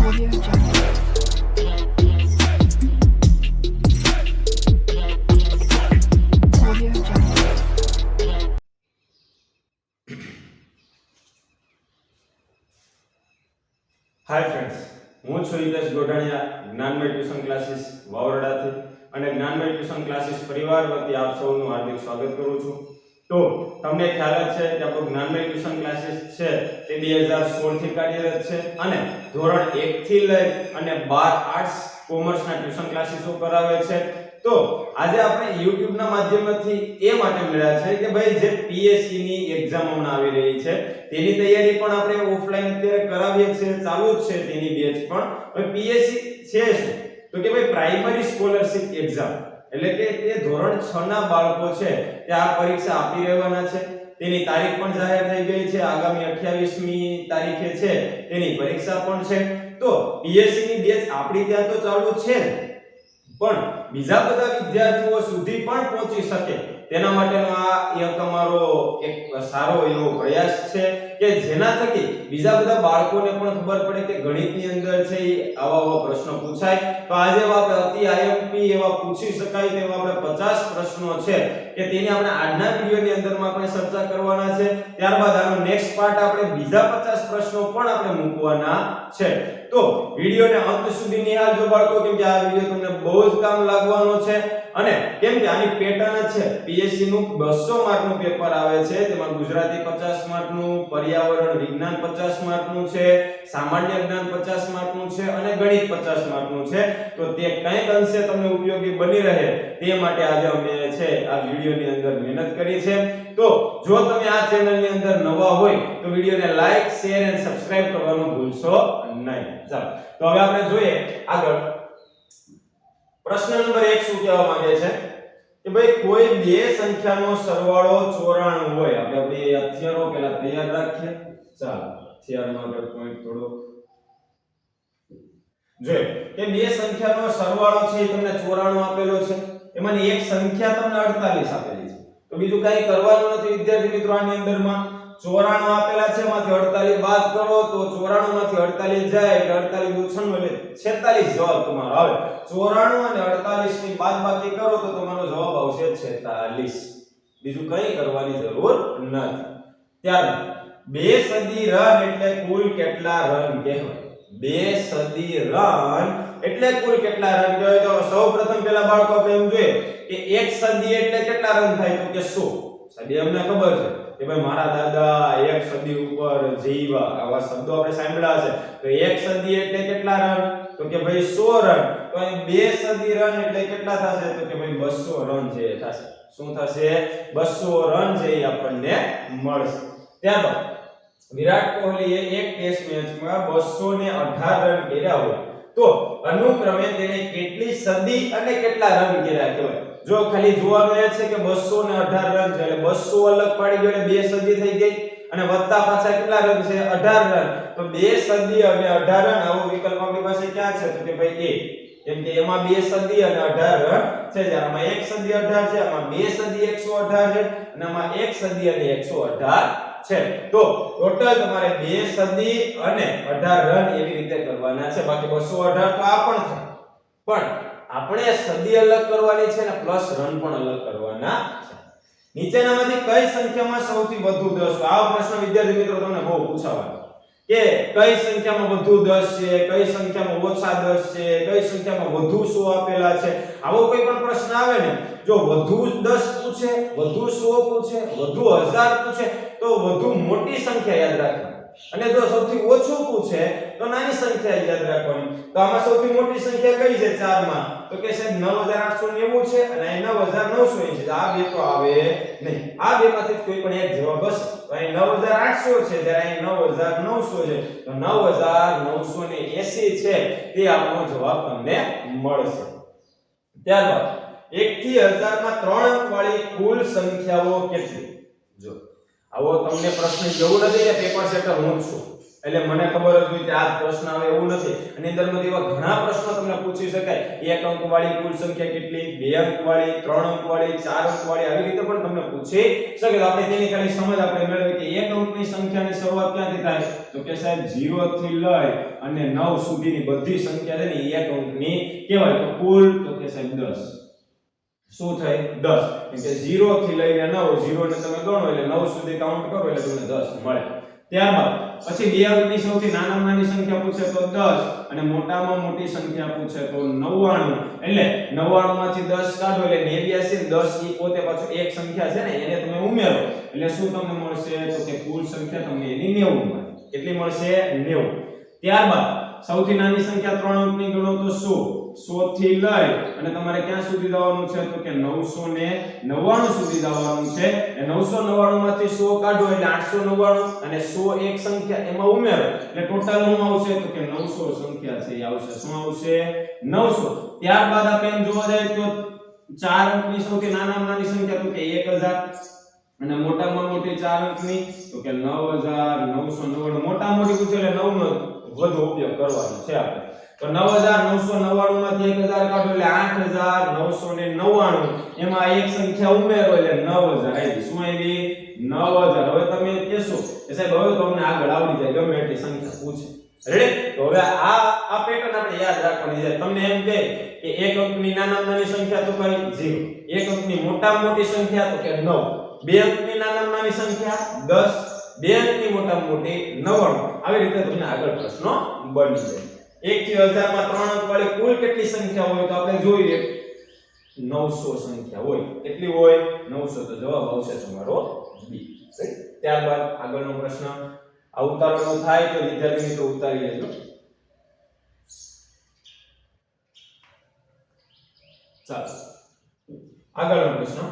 Audio Jungle. Audio Jungle. Hi friends, હું છું Hitesh Godhaniya, Gyanmay tuition classes વાવરડાથી અને જ્ઞાનમય ટ્યુશન ક્લાસીસ પરિવાર વતી આપ સૌનું હાર્દિક સ્વાગત કરું છું. તો તમને ખ્યાલ જ છે કે આપણું જ્ઞાનમય ટ્યુશન ક્લાસીસ છે તે 2016 થી કાર્યરત છે અને ધોરણ 1 થી લઈ અને 12 આર્ટ્સ કોમર્સના ટ્યુશન ક્લાસીસો કરાવે છે. તો આજે આપણે YouTube ના માધ્યમથી એ માટે મળ્યા છે કે ભાઈ જે PSC ની એક્ઝામ હમણાં આવી રહી છે તેની તૈયારી પણ આપણે ઓફલાઈન અત્યારે કરાવીએ છીએ, ચાલુ જ છે તેની બેચ પણ. હવે PSC છે શું? તો કે ભાઈ પ્રાઇમરી સ્કોલરશિપ એક્ઝામ, એટલે કે તે ધોરણ 6 ના બાળકો છે તે આ પરીક્ષા આપી રહેવાના છે. તેની તારીખ પણ જાહેર થઈ ગઈ છે, આગામી 28મી તારીખે છે તેની પરીક્ષા પણ છે. તો PSC ની બેચ આપણી ત્યાં તો ચાલુ છે પણ બીજા બધા વિદ્યાર્થીઓ સુધી પણ પહોંચી શકે તેના માટેનો આ એક અમારો એક સારો એવો પ્રયાસ છે કે જેના થકી બીજા બધા બાળકોને પણ ખબર પડે કે ગણિતની અંદર છે આવા પ્રશ્નો પૂછાય. તો આજે આપણે અતિ IMP એવા પૂછી શકાય તેવા આપણે 50 પ્રશ્નો છે કે તેની આપણે આજના વિડિયોની અંદરમાં આપણે ચર્ચા કરવાના છે. ત્યારબાદ આનો નેક્સ્ટ પાર્ટ આપણે બીજા 50 પ્રશ્નો પણ આપણે મૂકવાના છે. તો વિડિયોને અંત સુધી નિહાળજો બાળકો, કેમ કે આ વિડિયો તમને બહુ જ કામ લાગવાનો છે. અને કેમ કે આની પેટર્ન છે PSC નું 200 માર્કનું પેપર આવે છે, તેમાં ગુજરાતી 50 માર્કનું, પર્યાવરણ વિજ્ઞાન 50 માર્કનું છે, સામાન્ય જ્ઞાન 50 માર્કનું છે અને ગણિત 50 માર્કનું છે. તો તે કંઈક અંશે તમને ઉપયોગી બની રહે તે માટે આજે અમે છે આ વિડિયોની અંદર મહેનત કરી છે. તો જો તમે આ ચેનલની અંદર નવા હોય તો વિડિયોને લાઈક, શેર અને સબસ્ક્રાઇબ કરવાનું ભૂલશો નહીં. ચાલો તો હવે આપણે જોઈએ આગળ. પ્રશ્ન નંબર 1 શું કહેવા માંગે છે કે ભાઈ કોઈ બે સંખ્યાનો સરવાળો 94 હોય. આપણે હથિયારો પહેલા તૈયાર રાખીએ. ચાલો હથિયારમાં આપણે પોઈન્ટ થોડો જોઈએ કે બે સંખ્યાનો સરવાળો છે એ તમને 94 આપેલો છે, એમાંની એક સંખ્યા તમને 48 આપેલી છે. તો બીજું કાંઈ કરવાનું નથી વિદ્યાર્થી મિત્રો. આની અંદરમાં 94 આપેલા છે, એમાંથી 48 બાદ કરો તો 94 માંથી 48 જાય એટલે 48 દુ 96 એટલે 46 જવાબ તમારો આવે. 94 અને 48 ની બાદબાકી કરો તો તમારો જવાબ આવશે 46. બીજું કંઈ કરવાની જરૂર નથી. ત્યારબાદ બે સદી રન એટલે કુલ કેટલા રન કહેવાય? બે સદી રન એટલે કુલ કેટલા રન કહેવાય? તો સૌપ્રથમ પહેલા બાળકો આપણે એમ જોઈએ કે એક સદી એટલે કેટલા રન થાય? તો કે 100. સદી અમને ખબર છે કે ભાઈ મારા દાદા એક સદી ઉપર જીવા, આવા શબ્દો આપણે સાંભળ્યા છે. તો એક સદી એટલે કેટલા રન? તો કે ભાઈ 100 રન. તો અહીં બે સદી રન એટલે કેટલા થશે? તો કે ભાઈ 200 રન છે થશે. શું થશે? 200 રન છે એ આપણને મળશે. ત્યારબાદ વિરાટ કોહલીએ એક ટેસ્ટ મેચમાં 218 રન કર્યા હોય તો અનુક્રમે તેને કેટલી સદી અને કેટલા રન કર્યા કહેવાય? જો ખાલી જોવાનું એ છે કે 218 રન છે એટલે 200 અલગ પાડી ગયો એટલે બે સદી થઈ ગઈ અને વત્તા પાછા કેટલા રન છે? 18 રન. તો બે સદી અને 18 રન આવો વિકલ્પ આપણી પાસે ક્યાં છે? તો કે ભાઈ એ, કેમ કે એમાં બે સદી અને 18 રન છે, જ્યારે આમાં એક સદી 18 છે, આમાં બે સદી 118 છે અને આમાં એક સદી અને 118 છે. તો ટોટલ તમારે બે સદી અને 18 રન એવી રીતે કરવાના છે. બાકી 218 તો આ પણ થાય, પણ આપણે સદી અલગ કરવાની છે અને પ્લસ રન પણ અલગ કરવાના છે. નીચેનામાંથી કઈ સંખ્યામાં સૌથી વધુ 10? આ પ્રશ્ન વિદ્યાર્થી મિત્રો તમને બહુ પૂછાવાનો કે કઈ સંખ્યામાં વધુ 10 છે, કઈ સંખ્યામાં ઓછા 10 છે, કઈ સંખ્યામાં વધુ 100 આપેલા છે. આવો કોઈ પણ પ્રશ્ન આવે ને, જો વધુ 10 પૂછે, વધુ 100 પૂછે, વધુ 1000 પૂછે તો વધુ મોટી સંખ્યા યાદ રાખવાની અને જો સૌથી ઓછું પૂછે તો નાની સંખ્યા યાદ રાખવાની. તો આમાં સૌથી મોટી સંખ્યા કઈ છે 4 માં? તો કે સાહેબ 9890 છે અને અહીં 9980 છે. આ બે તો આવે નહીં. આ બે માંથી કોઈ પણ એક જવાબ હશે. તો અહીં 9800 છે, જ્યારે અહીં 9900 છે. તો 9980 છે તે આપણો જવાબ તમને મળશે. ત્યારબાદ 1 થી 1000 માં 3 અંક વાળી કુલ સંખ્યાઓ કેટલી? જો આવો તમને પ્રશ્ન જવું નથી કે પેપર સેટર હું છું, એટલે મને ખબર જ હોય કે આ પ્રશ્ન આવે એવું નથી. અને અંદરમાંથી એવા ઘણા પ્રશ્નો તમને પૂછી શકાય. એક અંકવાળી કુલ સંખ્યા કેટલી, બે અંકવાળી, ત્રણ અંકવાળી, ચાર અંકવાળી, આવી રીતે પણ તમને પૂછી શકે. તો આપણે તેની ખાલી સમજ આપણે મેળવી કે એક અંકની સંખ્યાની શરૂઆત ક્યાંથી થાય? તો કે સાહેબ 0 થી લઈ અને 9 સુધીની બધી સંખ્યા છે ને એક અંકની કહેવાય. તો કુલ તો કે સાહેબ 10. શું થાય? 10. એટલે 0 થી લઈને 9, 0 ને તમે ગણો એટલે 9 સુધી કાઉન્ટ કરો એટલે તમને 10 મળે. ત્યારબાદ પછી બે અંકની સૌથી નાનામાં નાની સંખ્યા પૂછે તો 10 અને મોટામાં મોટી સંખ્યા પૂછે તો 99. એટલે 99 માંથી 10 કાઢો એટલે 89. 10 ઈ પોતે પાછો એક સંખ્યા છે ને એને તમે ઉમેરો એટલે શું તમને મળશે? તો કે કુલ સંખ્યા તમને એની 90 મળે. કેટલી મળશે? 90. ત્યારબાદ સૌથી નાની સંખ્યા 3 અંકની ગણો તો 100. 100 થી લઈ અને તમારે ક્યાં સુધી જવાનું છે? તો કે 999 સુધી જવાનું છે. એ 999 માંથી 100 કાઢો એટલે 899 અને 100 એક સંખ્યા એમાં ઉમેરો એટલે ટોટલ શું આવશે? તો કે 900 સંખ્યા છે એ આવશે. શું આવશે? 900. ત્યારબાદ આપણે એમ જોવા જાય તો 4 અંકની સૌથી નાનામાં નાની સંખ્યા તો કે 1000 અને મોટામાં મોટી 4 અંકની તો કે 9999. મોટા મોટી પૂછે એટલે 9 નો વધુ ઉપયોગ કરવાનો છે આપણે. તો 9999 માંથી 1000 કાઢો એટલે 8999. એમાં એક સંખ્યા ઉમેરો એટલે 9000 આવી. શું આવી? 9000. હવે તમે કહેશો કે સાહેબ હવે તો અમને આગળ આવડી જાય ગમે એટલી સંખ્યા પૂછે. રેડી? તો હવે આ પેટર્ન આપણે યાદ રાખવાની છે. તમને એમ કહે કે એક અંકની નાનામાં નાની સંખ્યા તો કઈ 0, એક અંકની મોટામાં મોટી સંખ્યા તો કે 9, બે અંકની નાનામાં નાની સંખ્યા 10, બે અંકની મોટામાં મોટી 99. આવી રીતે તમને આગળ પ્રશ્નો બની જાય. 1 થી 1000 માં 3 અંક વાળી કુલ કેટલી સંખ્યા હોય? તો આપણે જોઈએ 900 સંખ્યા હોય. કેટલી હોય? 900. તો જવાબ આવશે તમારો બી. ત્યારબાદ આગળનો પ્રશ્ન આ ઉતારવાનો થાય તો વિદ્યાર્થી મિત્રો ઉતારી લેજો. ચાલો આગળનો પ્રશ્ન.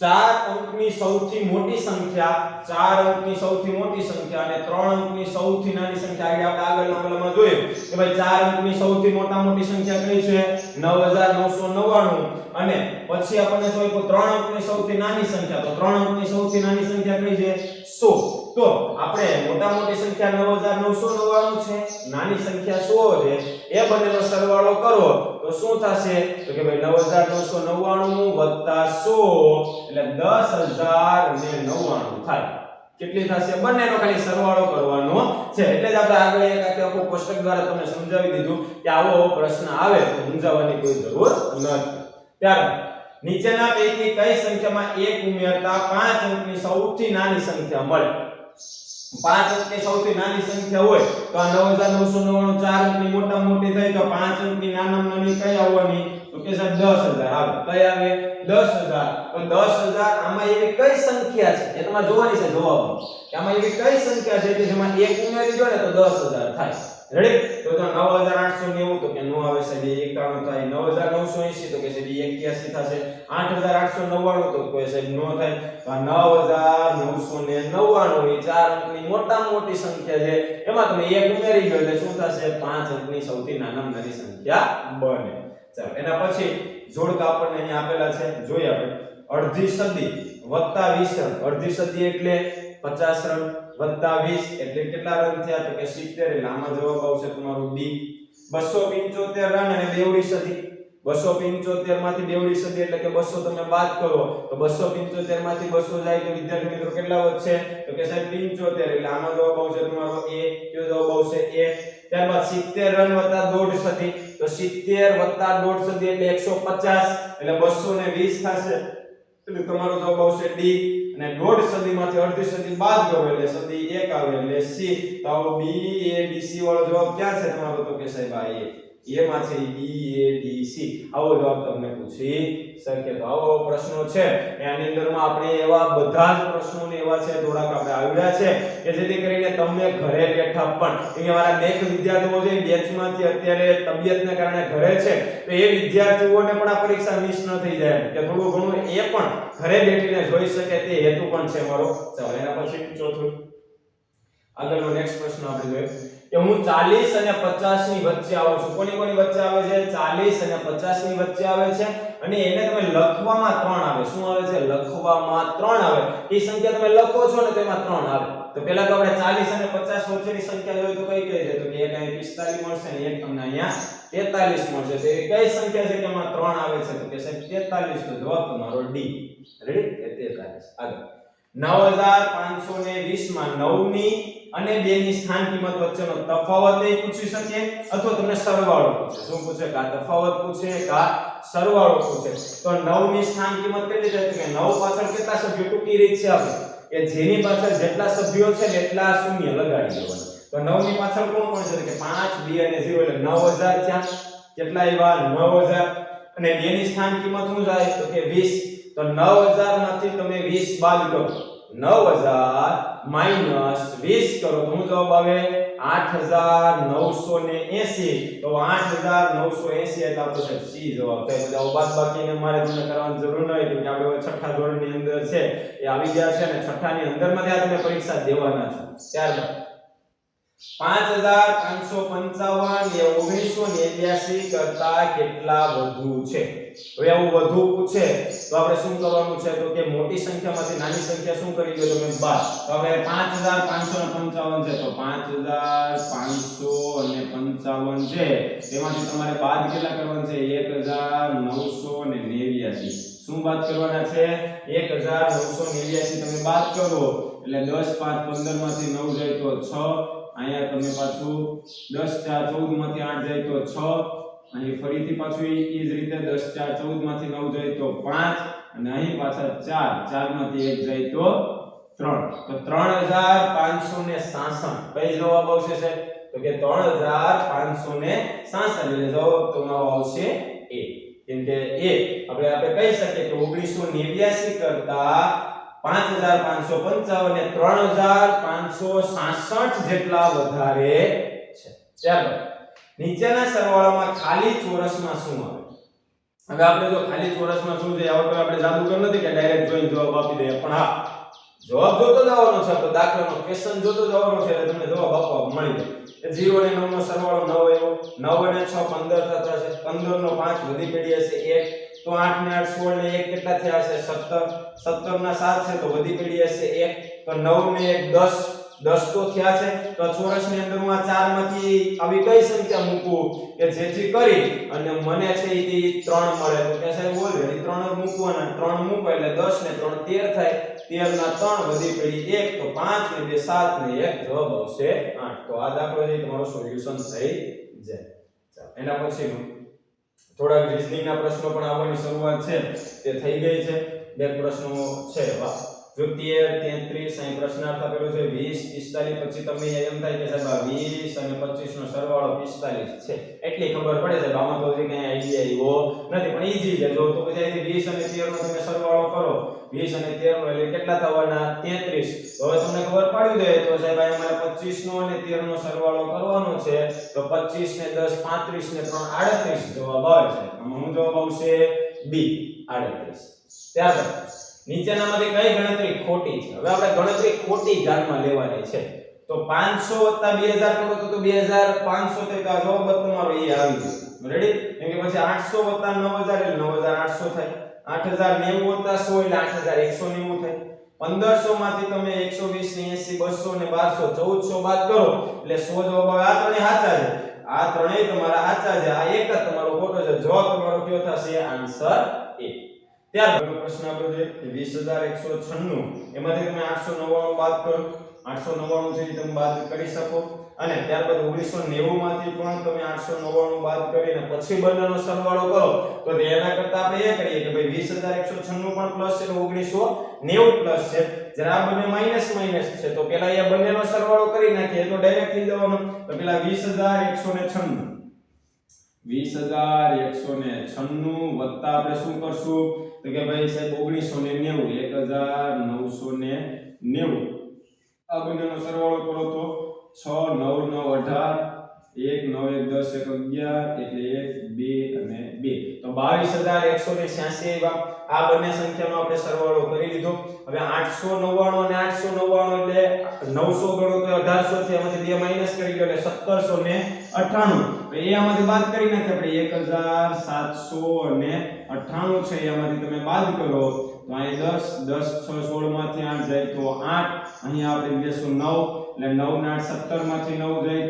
4 અંકની સૌથી મોટી સંખ્યા, 4 અંકની સૌથી મોટી સંખ્યા અને 3 અંકની સૌથી નાની સંખ્યા. આપણે આગળના ઓલામાં જોયું કે ભાઈ 4 અંકની સૌથી મોટી સંખ્યા કઈ છે? 9999. અને પછી આપણને જોઈ તો 3 અંકની સૌથી નાની સંખ્યા. તો 3 અંકની સૌથી નાની સંખ્યા કઈ છે? 100. તો આપણે મોટી સંખ્યા 9999 છે, નાની સંખ્યા 100 છે. એ બંનેનો સરવાળો કરો તો શું થશે? તો કે ભાઈ 9999 100 એટલે 10099 થાય. કેટલી થશે? બંનેનો ખાલી સરવાળો કરવાનો છે. એટલે જ આપણે આગળ એક આખું કોષ્ટક દ્વારા તમને સમજાવી દીધું કે આવો પ્રશ્ન આવે તો મૂંઝાવાની કોઈ જરૂર નથી. ત્યારબાદ નીચેના પૈકી કઈ સંખ્યામાં 1 ઉમેરતા 5 અંકની સૌથી નાની સંખ્યા મળે? 5 અંકની સૌથી નાની સંખ્યા હોય તો આ 9999 4 અંકની મોટામાં મોટી થઈ તો 5 અંકની નાનામાં નાની કઈ આવવાની? તો કે સાહેબ 10000 આવે. કઈ આવે? 10000. તો 10000 આમાં એવી કઈ સંખ્યા છે એ તમારે જોવાની છે જવાબમાં. કે આમાં એવી કઈ સંખ્યા છે કે જેમાં 1 ઉમેરી દો ને તો 10000 થાય. રેડી? તો 9890 તો કે નો આવે સાહેબ 91 થાય. 9980 તો કે સાહેબ 81 થશે. 8899 તો કોઈ સાહેબ નો થાય. તો 9999 એ 4 અંકની મોટામાં મોટી સંખ્યા છે. એમાં તમે 1 ઉમેરી દો એટલે શું થશે? 5 અંકની સૌથી નાનામાં નાની સંખ્યા બને. ચાલો એના પછી જોડકા આપણને અહીં આપેલા છે. જોઈએ આપણે. અડધી સદી વત્તા 20 રન. અડધી સદી એટલે 50 રન વત્તા 20 એટલે કેટલા રન થયા? તો કે 70. એટલે આમાં જવાબ આવશે તમારો બી. 275 રન અને બેવડી સદી. 275 માંથી બેવડી સદી એટલે કે 200 તમે બાદ કરો તો 275 માંથી 200 જાય તો વિદ્યાર્થી મિત્રો કેટલા વધશે? તો કે સાહેબ 75. એટલે આમાં જવાબ આવશે તમારો એ. કયો જવાબ આવશે? એ. ત્યારબાદ 70 રન વત્તા દોઢ સદી. તો 70 વત્તા દોઢ સદી એટલે 150 એટલે 220 થશે. એટલે તમારો જવાબ આવશે ડી. અને દોઢ સદીમાંથી અડધી સદી બાદ કરો એટલે સદી 1 આવે એટલે સી. તો આવો બી એ ડી સી વાળો જવાબ ક્યાં છે તમારો? તો કે સાહેબ આ એ માં છે બી એ ડી સી. આવો જવાબ તમને પૂછી શકે. તો આવો પ્રશ્નો છે એની અંદરમાં આપણે એવા બધા જ પ્રશ્નોને એવા છે થોડાક આપણે આવ્યા છે કે જેથી કરીને તમને ઘરે બેઠા પણ કે મારા બેક વિદ્યાર્થીઓ છે બેચમાંથી અત્યારે તબિયતને કારણે ઘરે છે તો એ વિદ્યાર્થીઓને પણ આ પરીક્ષા મિસ ન થઈ જાય કે થોડું ઘણું એ પણ ઘરે બેઠીને જોઈ શકે તે હેતુ પણ છે મારો. ચાલો એના પછી ચોથું આગળનો નેક્સ્ટ પ્રશ્ન આપણે જોઈએ. કે હું 40 અને 50 ની વચ્ચે આવું છું. કોની કોની વચ્ચે આવે છે? 40 અને 50 ની વચ્ચે આવે છે અને એને તમે લખવામાં 3 આવે. શું આવે છે? લખવામાં 3 આવે. એ સંખ્યા તમે લખો છો ને તો એમાં 3 આવે. તો પહેલા તો આપણે 40 અને 50 વચ્ચેની સંખ્યા જોઈએ તો કઈ કઈ છે? તો કે એક અહીં 45 મળશે ને એક તમને અહીંયા 43 મળશે. તો એ કઈ સંખ્યા છે કે એમાં 3 આવે છે? તો કે સાહેબ 43. તો જવાબ તમારો ડી. રેડી? 43. આગળ 9520 માં 9 ની અને 2 ની સ્થાન કિંમત વચ્ચેનો તફાવત એ પૂછી શકે અથવા તમને સરવાળો પૂછે. શું પૂછે? કા તફાવત પૂછે કા સરવાળો પૂછે. તો 9 ની સ્થાન કિંમત કેટલી થાય? તો કે 9 પાછળ કેટલા સભ્યો? ટૂંકી રીત છે આપણે કે જેની પાછળ જેટલા સભ્યો છે ને એટલા શૂન્ય લગાડી દેવાના. તો 9 ની પાછળ કોણ કોણ છે? કે 5 2 અને 0 એટલે 9000 થયા. કેટલા આવ્યા? 9000. અને 2 ની સ્થાન કિંમત શું થાય? તો કે 20. તો 9000 માંથી તમે 20 બાદ કરો. 9000 માઈનસ 20 કરો તો શું જવાબ આવે? 8980. તો 8980 એટલે આપણો સી જવાબ થાય. બધા બાદબાકીને મારે તમને કરવાની જરૂર ન હોય કે આપણે છઠ્ઠા ધોરણની અંદર છે એ આવી ગયા છે ને છઠ્ઠાની અંદરમાં ત્યાં તમે પરીક્ષા દેવાના છો. ત્યારબાદ 5555 એ 1982 કરતા કેટલા વધુ છે? હવે આવું વધુ પૂછે તો આપણે શું કરવાનું છે? તો કે મોટી સંખ્યામાંથી નાની સંખ્યા શું કરી દો તમે? બાદ. તો આપણે 5555 છે તો 5555 છે તેમાંથી તમારે બાદ કેટલા કરવાના છે? 1989. શું બાદ કરવાના છે? 1989 તમે બાદ કરો એટલે 10 5 15 માંથી 9 જાય તો 6. અહીંયા તમે પાછું 10 4 14 માંથી 8 જાય તો 6. અહીં ફરીથી પાછું એ જ રીતે 10 4 14 માંથી 9 જાય તો 5 અને અહીં પાછા 4 માંથી 1 જાય તો 3. તો 3566 કઈ જવાબ આવશે સાહેબ? તો કે 3566 એટલે જવાબ તમારો આવશે એ. કેમ કે એ આપણે કહી શકીએ કે 1989 કરતા 5555 ને 3566 જેટલા વધારે છે. ત્યારબાદ નીચેના સરવાળામાં ખાલી ચોરસમાં શું આવે? હવે આપણે જો ખાલી ચોરસમાં શું છે આવો આપણે જાદુગર નથી કે ડાયરેક્ટ જોઈને જવાબ આપી દઈએ, પણ હા જવાબ જોતો જવાનો છે. તો દાખલાનો ક્વેશ્ચન જોતો જવાનો છે એટલે તમને જવાબ આપવા મળી જાય. 0 અને 9 નો સરવાળો 9 આવ્યો. 9 અને 6 15 થતા છે. 15 નો 5 વધી પડી હશે 1. તો 8 ને 8 16 ને 1 કેટલા થયા હશે? 17. 17 ના 7 છે તો વધી પડી હશે 1. તો 9 ને 1 10. 10 તો થયા છે. તો ચોરસની અંદર હું આ 4 માંથી આવી કઈ સંખ્યા મૂકું કે જેથી કરી અને મને છે એ 3 મળે? તો કે સાહેબ ઓલરેડી 3 જ મૂકવાના. 3 મૂકો એટલે 10 ને 3 13 થાય. 13 ના 3 વધી પડી 1. તો 5 ને 2 7 ને 1 જવાબ આવશે 8. તો આ દાખલો જે તમારો સોલ્યુશન થઈ જાય. ચાલો એના પછીનું થોડા રીઝનિંગના પ્રશ્નો પણ આવવાની શરૂઆત છે તે થઈ ગઈ છે. બે પ્રશ્નો છે એવા. જો 13 33 અહીં પ્રશ્નાર્થ આપેલો છે 20 45 પછી તમને એમ થાય કે સાહેબ આ 20 અને 25 નો સરવાળો 45 છે એટલી ખબર પડે છે. આમાં તો હજી કઈ આઈડિયા આવ્યો નથી, પણ ઈઝી છે. જો તો પછી અહીંથી 20 અને 13 નો તમે સરવાળો કરો 20 અને 13 નો એટલે કેટલા થવાના? 33. તો હવે તમને ખબર પડી જાય તો સાહેબ અહીં મારે 25 નો અને 13 નો સરવાળો કરવાનો છે. તો 25 ને 10 35 ને 3 38 જવાબ આવે છે. આમાં શું જવાબ આવશે? બી 38. ત્યારબાદ નીચેનામાંથી કઈ ગણતરી ખોટી છે? હવે આપણે ગણતરી ખોટી ધ્યાનમાં લેવાની છે. તો 500 + 2000 કરો તો 2500 થાય. તો આ જવાબ તમારો એ આવી જશે. રેડી? કેમ કે પછી 800 + 9000 એટલે 9800 થાય. 8090 + 100 એટલે 8190 થાય. 1500 માંથી તમે 120 80 200 ને 1200 1400 બાદ કરો એટલે 100 જવાબ આવે. આ ત્રણેય સાચા છે. આ ત્રણેય તમારા સાચા છે. આ એક જ તમારો ખોટો છે. જવાબ તમારો કયો થશે? આન્સર એ. ત્યારબાદ પ્રશ્ન આપણો છે 20196 એમાંથી તમે 899 બાદ કરો. 899 થી તમે બાદ કરી શકો અને ત્યારબાદ 1990 માંથી પણ તમે 899 બાદ કરીને પછી બંનેનો સરવાળો કરો. તો એના કરતા આપણે એ કરીએ કે ભાઈ 20196 પણ પ્લસ છે તો 1990 પ્લસ છે. જ્યારે આ બંને માઈનસ માઈનસ છે તો પહેલા એ બંનેનો સરવાળો કરી નાખીએ તો ડાયરેક્ટ થઈ જવાનો. તો પહેલા 20196 20196 વત્તા આપણે શું કરશું તો કે ભાઈ સાહેબ 1990 1990 આ બંનેનો સરવાળો કરો તો 6 9 9 18 1 9 1 10 1 11 એટલે 1 2 અને 2 તો 22186 આવ્યા આ બંને સંખ્યાનો આપણે સરવાળો કરી લીધો હવે 899 અને 899 એટલે 900 ગણો તો 1800 થી એમાંથી 2 માઈનસ કરી દો એટલે 1798 તો એ આમાંથી બાદ કરી નાખીએ આપણે 1798 છે એમાંથી તમે બાદ કરો તો અહીં 10 10 6 16 માંથી 8 જાય તો 8 અહીં આપણે લેશું 9 એટલે 9 ને 8 17 માંથી 9 જાય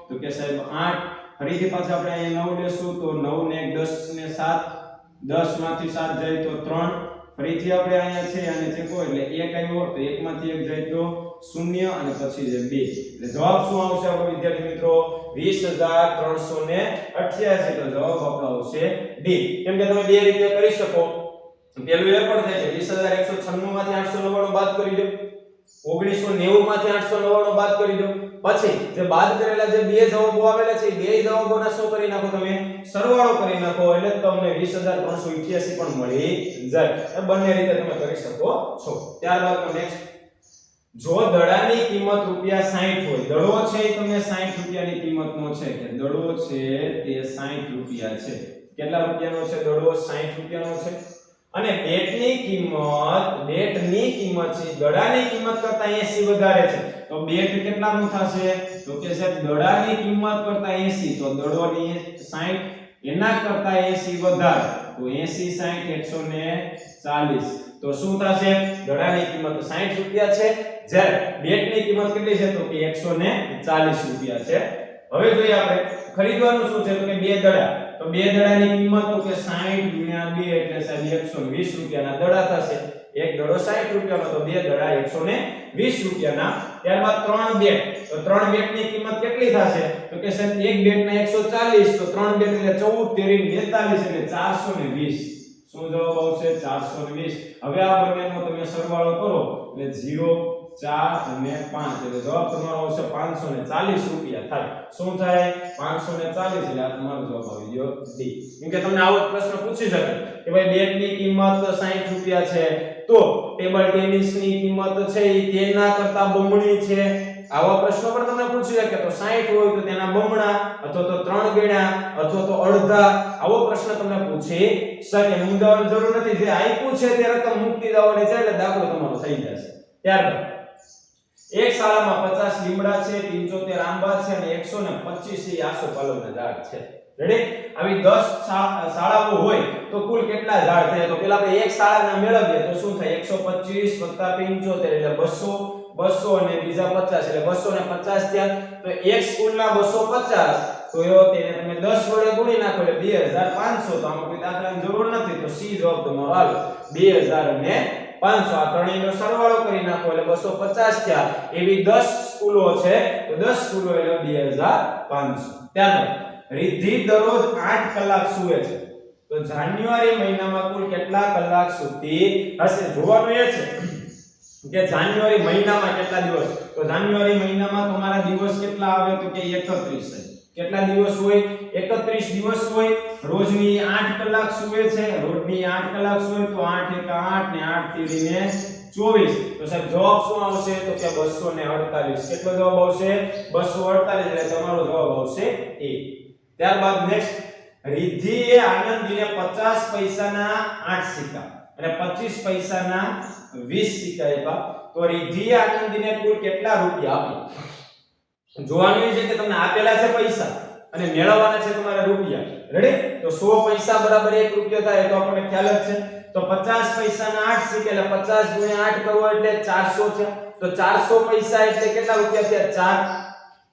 તો કે સાહેબ 8 ફરીથી પાછા આપણે અહીં 9 લેશું તો 9 ને 1 10 ને 7 10 માંથી 7 જાય તો 3 ફરીથી આપણે અહીંયા છે અને ચેકો એટલે 1 આવ્યો તો 1 માંથી 1 જાય તો 0 અને પછી જે 2 એટલે જવાબ શું આવશે આપણો વિદ્યાર્થી મિત્રો 20388 તો જવાબ આપણો આવશે ડી કેમ કે તમે બે રીતે કરી શકો પેલું એ પણ થાય છે 20196 માંથી 899 બાદ કરી દો 1990 માંથી 899 બાદ કરી દો પછી જે બાદ કરેલા જે બે જવાબો આવેલા છે બે જવાબોના શું કરી નાખો તમે સરવાળો કરી નાખો એટલે તમને 20388 પણ મળી જાય એ બંને રીતે તમે કરી શકો છો ત્યારબાદ નેક્સ્ટ જો દડાની કિંમત રૂપિયા 60 હોય દડો છે એ તમને 60 રૂપિયાની કિંમતનો છે કે દડો છે તે 60 રૂપિયા છે કેટલા રૂપિયાનો છે દડો 60 રૂપિયાનો છે અને બેટની કિંમત છે દડાની કિંમત કરતા 80 વધારે છે તો બેટ કેટલાનું થશે તો કે સાહેબ દડાની કિંમત કરતા 80 તો દડોની 60 એના કરતા 80 વધારે તો 80 60 140 તો શું થશે દડાની કિંમત 60 રૂપિયા છે જ્યારે બેટની કિંમત કેટલી છે તો કે 140 રૂપિયા છે હવે જોઈએ આપણે ખરીદવાનું શું છે તો કે બે દડા તો બે દડાની કિંમત તો કે 60 ગુણ્યા 2 એટલે સાહેબ 120 રૂપિયાના દડા થશે એક દડો 60 રૂપિયાનો તો બે દડા 120 રૂપિયાના ત્યારબાદ ત્રણ બેટ તો ત્રણ બેટની કિંમત કેટલી થશે તો કે સાહેબ એક બેટના 140 તો ત્રણ બેટ એટલે 14 13 42 એટલે 420 શું જવાબ આવશે 420 હવે આ બંનેનો તમે સરવાળો કરો એટલે 0 4 અને 5 એટલે જવાબ તમારો આવશે 540 રૂપિયા થાય શું થાય 540 એટલે આ તમારો જવાબ આવી ગયો ડી કેમ કે તમને આવો પ્રશ્ન પૂછી શકે કે ભાઈ બેટની કિંમત 60 રૂપિયા છે તો ટેબલ ટેનિસની કિંમત છે એ તેના કરતા બમણી છે આવા પ્રશ્નો પણ તમને પૂછી શકે તો 60 હોય તો તેના બમણા અથવા તો 3 ગણા અથવા તો અડધા આવો પ્રશ્ન તમને પૂછી શકે મૂંઝાવાની જરૂર નથી જે આપ્યું છે તે રકમ મૂકી દેવાની છે એટલે દાખલો તમારો થઈ જશે ત્યારબાદ એક શાળામાં 50 લીમડા છે 75 આંબા છે અને 125 આસોપાલવના ઝાડ છે રેડી આવી 10 શાળાઓ હોય તો કુલ કેટલા ઝાડ થાય તો પેલા આપણે એક શાળાના મેળવીએ તો શું થાય 125 + 75 એટલે 200 અને બીજા 50 એટલે 250 થયા તો એક સ્કૂલના 250 તો તેને તમે 10 વડે ગુણી નાખો એટલે 2500 તો આમાં કોઈ દાખલાની જરૂર નથી તો સી જવાબ તમારો આવે 2500 આ ત્રણેયનો સરવાળો કરી નાખો એટલે 250 થયા એવી 10 સ્કૂલો છે તો 10 સ્કૂલો એટલે 2500 ત્યારબાદ રિદ્ધિ દરરોજ 8 કલાક સૂવે છે તો જાન્યુઆરી મહિનામાં કુલ કેટલા કલાક સૂતી હશે જોવાનું એ છે કે જાન્યુઆરી મહિનામાં કેટલા દિવસ તો જાન્યુઆરી મહિનામાં તમારા દિવસ કેટલા આવે તો કે 31 છે કેટલા દિવસ હોય 31 દિવસ હોય રોજની 8 કલાક સૂવે છે રોજની 8 કલાક સૂવે તો 8 * 8 ને 8 * 3 ને 24 તો સાહેબ જવાબ શું આવશે તો કે 248 કેટલો જવાબ આવશે 248 એટલે તમારો જવાબ આવશે એ ત્યારબાદ નેક્સ્ટ રિદ્ધિએ આનંદીને 50 પૈસાના 8 સિક્કા અને 25 પૈસાના 20 સિક્કા આપ્યા તો રિદ્ધિએ આનંદીને કુલ કેટલા રૂપિયા આપ્યા જોવાનું એ છે કે તમને આપેલા છે પૈસા અને મેળવવાના છે તમારા રૂપિયા રેડી તો 100 પૈસા બરાબર 1 રૂપિયો થાય તો આપણને ખ્યાલ જ છે તો 50 પૈસાના 8 સિક્કા એટલે 50 * 8 કરો એટલે 400 છે તો 400 પૈસા એટલે કેટલા રૂપિયા થયા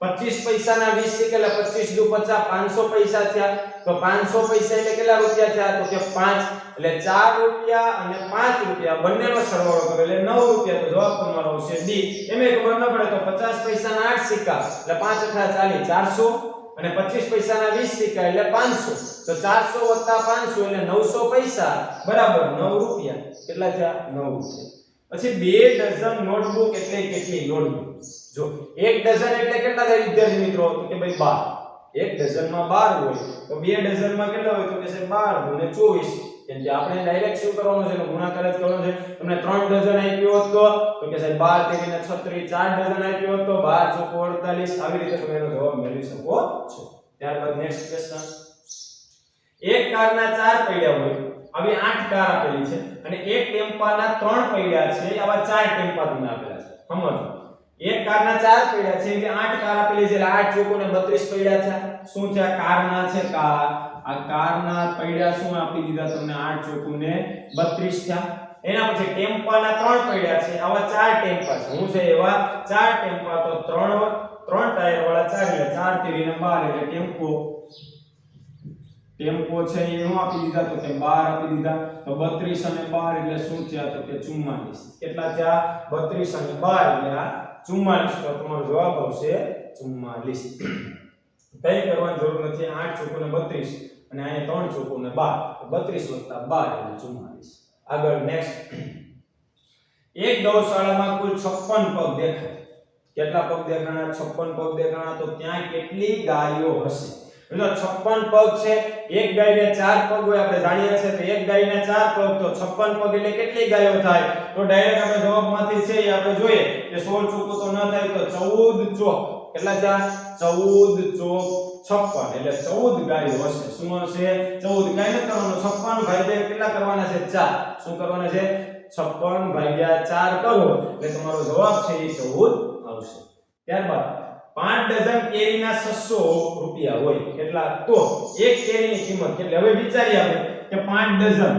4 25 પૈસાના 20 સિક્કા એટલે 25 * 50 500 પૈસા થયા તો 500 પૈસા એટલે કેટલા રૂપિયા થયા તો કે 5 એટલે 4 રૂપિયા અને 5 રૂપિયા બંનેનો સરવાળો કરો એટલે 9 રૂપિયા તો જવાબ તમારો આવશે ડી એમે ખબર ન પડે તો 50 પૈસાના 8 સિક્કા એટલે 5 * 8 = 400 અને 25 પૈસાના 20 સિક્કા એટલે 500 તો 400 + 500 એટલે 900 પૈસા બરાબર 9 રૂપિયા કેટલા થયા 9 રૂપિયા પછી 2 ડઝન નોટબુક એટલે કેટલી નોટબુક જો 1 ડઝન એટલે કેટલા થાય વિદ્યાર્થી મિત્રો તો કે ભાઈ 12 એક ડઝનમાં 12 હોય તો 2 ડઝનમાં કેટલા હોય તો કે છે 12 * 24 કેમ કે આપણે ડાયરેક્ટ શું કરવાનું છે, એનો ગુણાકાર જ કરવાનો છે. તમને 3 ડઝન આપ્યો હોત તો કે સાહેબ 12 તેરી ને 36, 4 ડઝન આપ્યો હોત તો 12 ચોકો 48. આવી રીતે તમે એનો જવાબ મેળવી શકો છો. ત્યારબાદ નેક્સ્ટ ક્વેશ્ચન, એક કારના 4 પૈડા હોય, આવી 8 કાર આપેલી છે અને એક ટેમ્પાના 3 પૈડા છે, આવા 4 ટેમ્પા તમને આપેલા છે. સમજો, એક કારના 4 પૈડા છે એટલે 8 કાર આપેલી છે એટલે 8 ચોકો ને 32 પૈડા થયા. શું થયા? કારના છે કાર, આ કારના પૈડા શું આપી દીધા તમને? 8 ચોકો ને 32 થયા. એના પછી ટેમ્પાના 3 પૈડા છે, આવા 4 ટેમ્પા છે. હું છે એવા 4 ટેમ્પા, તો 3 ટાયર વાળા 4 એટલે 4 તેરી ને 12 એટલે ટેમ્પો છે એ હું આપી દીધા તો કે 12 આપી દીધા. તો 32 અને 12 એટલે શું થયા? તો કે 44. કેટલા થયા? 32 અને 12 એટલે આ 44. તો તમારો જવાબ આવશે 44. કઈ કરવાની જરૂર નથી. 8 ચોકો ને 32 અને અહીંયા 3 ચોકો ને 12, 32 + 12 એટલે 44. આગળ નેક્સ્ટ, એક ગૌશાળામાં કુલ 56 પગ દેખાય. કેટલા પગ દેખાણા? 56 પગ દેખાણા. તો ત્યાં કેટલી ગાયો હશે? જો 56 પગ છે, એક ગાયને 4 પગ હોય, આપણે જાણીએ છીએ. તો એક ગાયને 4 પગ, તો 56 પગ એટલે કેટલી ગાયો થાય? તો ડાયરેક્ટ આપણે જવાબમાંથી છે એ આપણે જોઈએ કે 16 ચોકો તો ન થાય, તો 14 ચોક. કેટલા થયા? 14 ચોક 56 એટલે 14 ગાયો હશે. શું હશે? 14. કાઈ ન કરવાનું, 56 ભાગ્યા કેટલા કરવાના છે? 4. શું કરવાના છે? 56 ભાગ્યા 4 કરો એટલે તમારો જવાબ છે એ 14 આવશે. ત્યારબાદ 5 ડઝન કેરીના 600 રૂપિયા હોય. કેટલા? તો એક કેરીની કિંમત કેટલી? હવે વિચારીએ આપણે કે 5 ડઝન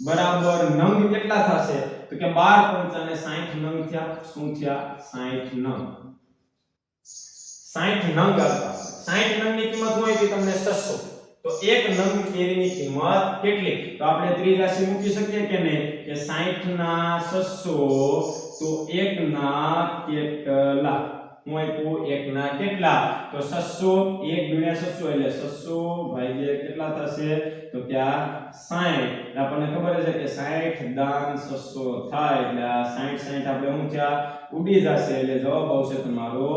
બરાબર નંગ કેટલા થશે? તો કે 12 × 5 = 60 નંગ થયા. શું થયા? 60 નંગ. 60 નંગ આવતા. 60 નંગની કિંમત હોય કે તમને 600. તો એક નંગ કેરીની કિંમત કેટલી? તો આપણે ત્રિરાશિ મૂકી શકીએ કે નહીં? કે 60 ના 600 તો 1 ના કેટલા? હું આપ્યું 1 ના કેટલા? તો 600, 1 × 600 એટલે 600 ભાગ્યા કેટલા થશે? તો કે આ 60. આપણને ખબર છે કે 60 દાન 600 થાય એટલે આ 60 આપણે શું થયા? ઉડી જશે એટલે જવાબ આવશે તમારો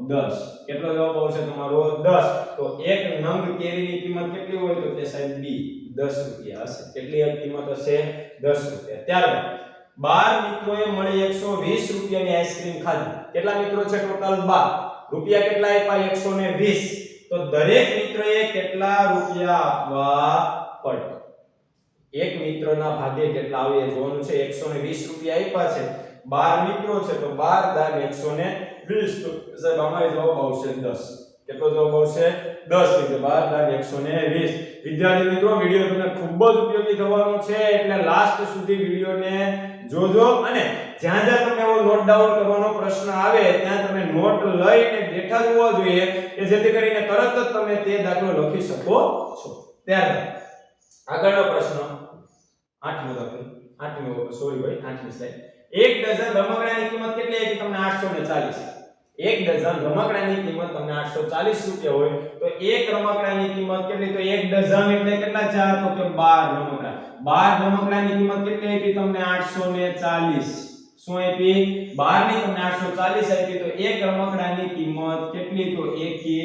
10. કેટલો જવાબ આવશે તમારો? 10. તો એક નંગ કેરીની કિંમત કેટલી હોય? તો કે સાહેબ બી 10 રૂપિયા હશે. કેટલી કિંમત હશે? 10 રૂપિયા. ત્યારબાદ 12 મિત્રોએ મળી 120 રૂપિયાની આઈસ્ક્રીમ ખાધી. કેટલા મિત્રો છે? ટોટલ 12. રૂપિયા કેટલા આપ્યા? 120. તો દરેક મિત્રએ કેટલા રૂપિયા આપવા પડે? એક મિત્રના ભાગે કેટલા આવે એ જોવાનું છે. 120 રૂપિયા આપ્યા છે, 12 મિત્રો છે, તો 12 દાન 120. તો સાહેબ અમારો જવાબ આવશે 10. કેટલો જવાબ આવશે? 10. એટલે 12 દાન 120. વિદ્યાર્થી મિત્રો, વિડિયો તમને ખૂબ જ ઉપયોગી થવાનો છે એટલે લાસ્ટ સુધી વિડિયોને જોજો અને જ્યાં જ્યાં તમને એવો નોટ ડાઉન કરવાનો પ્રશ્ન આવે ત્યાં તમે નોટ લઈને બેઠા જ હોવા જોઈએ કે જેથી કરીને તરત જ તમે તે દાખલો લખી શકો છો. ત્યારબાદ આગળનો પ્રશ્ન 8મો દાખલો 8મી સ્લાઇડ. એક ડઝન રમકડાની કિંમત કેટલી હતી? તમને 840. એક ડઝન રમકડાની કિંમત તમને 840 રૂપિયા હોય તો એક રમકડાની કિંમત કેટલી? તો એક ડઝન એટલે કેટલા? 4. તો કે 12 રમકડા. 12 રમકડાની કિંમત કેટલી આપી તમને? 840. શું આપી? 12 ની તમને 840 આપી તો એક રમકડાની કિંમત કેટલી? તો એકે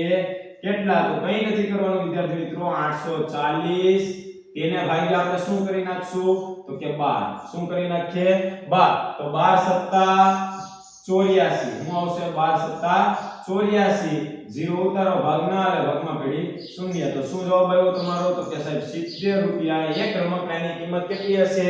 કેટલા? તો કંઈ નથી કરવાનું વિદ્યાર્થી મિત્રો. 840 તેને ભાગ્યા આપણે શું કરી નાખશું? તો કે 12. શું કરી નાખીએ? 12. તો 12 * 84. હું આવશે 12 * 84. 0 ઉતારો, ભાગના આવે, ભાગમાં પડી 0. તો શું જવાબ આવ્યો તમારો? તો કે સાહેબ 70 રૂપિયા. એક રમકડાની કિંમત કેટલી હશે?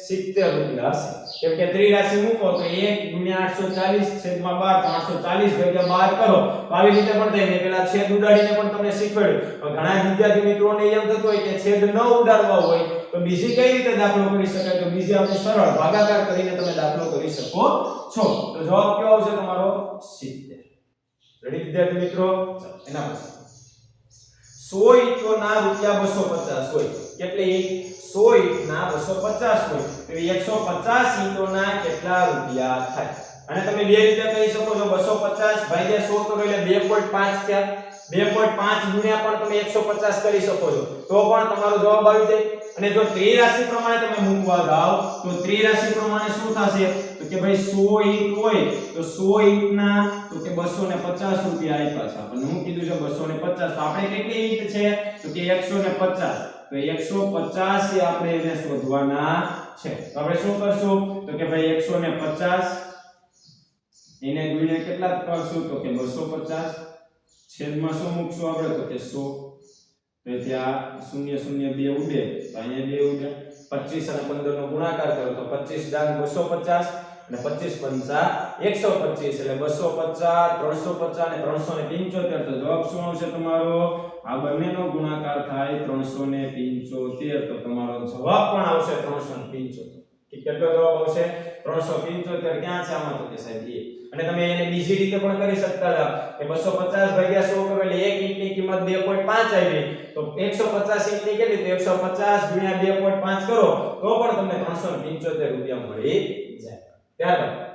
70 રૂપિયા હશે. કેમ કે ત્રિરાશિ મૂકો તો 1 × 840 છેદમાં 12 તો 840 ભાગ્યા 12 કરો તો આવી રીતે પણ થાય. મેં પેલા છેદ ઉડાડીને પણ તમને શીખવાડ્યું. પણ ઘણા વિદ્યાર્થી મિત્રોને એમ થતું હોય કે છેદ ન ઉડાડવા હોય તો બીજી કઈ રીતે દાખલો કરી શકાય? તો બીજી આપણે સરળ ભાગાકાર કરીને તમે દાખલો કરી શકો છો. તો જવાબ કયો આવશે તમારો? 70. રેડી વિદ્યાર્થી મિત્રો? એના પછી 100 ઈંટોના રૂપિયા 250 હોય. કેટલી? 100 ઈંટના 250 હોય તો 150 ઈંટોના કેટલા રૂપિયા થાય? અને તમે બે રીતે કહી શકો છો. 250 ભાગ્યા 100 કરો એટલે 2.5 થયા. 2.5 ગુણ્યા પણ તમે 150 કરી શકો છો તો પણ તમારો જવાબ આવી જાય. અને જો ત્રિરાશિ પ્રમાણે તમે મૂકવા જાવ તો ત્રિરાશિ પ્રમાણે શું થશે? તો કે ભાઈ 100 ઈંટ હોય તો 100 ઈંટના તો કે 250 રૂપિયા આપ્યા છે આપણને હું કીધું છે 250 તો આપણે કેટલી ઈંટ છે તો કે 150 તો 150 એ આપણે એને શોધવાના છે તો આપણે શું કરશું તો કે ભાઈ 150 એને ગુણ્યા કેટલા કરશું તો કે 250 છેદમાં શું મૂકશું આપણે તો કે 100 તો ત્યાં 0 0 2 ઉડે તો અહીંયા 2 ઉડે 25 અને 15 નો ગુણાકાર કરો તો 25 ડાંગ 250 અને 25 પંચા 125 એટલે 250 350 અને 375 તો જવાબ શું આવશે તમારો આ બંનેનો ગુણાકાર થાય 375 તો તમારો જવાબ પણ આવશે 375 કે કેટલો જવાબ આવશે 375 ક્યાં છે આમાં તો કે સાહેબ એ અને તમે એને બીજી રીતે પણ કરી શકતા હતા કે 250 ભાગ્યા 100 કરો એટલે એક ઈંટની કિંમત 2.5 આવી તો 150 ઈંટની કેટલી તો 150 ગુણ્યા 2.5 કરો તો પણ તમને 375 રૂપિયા મળી જાય ત્યારબાદ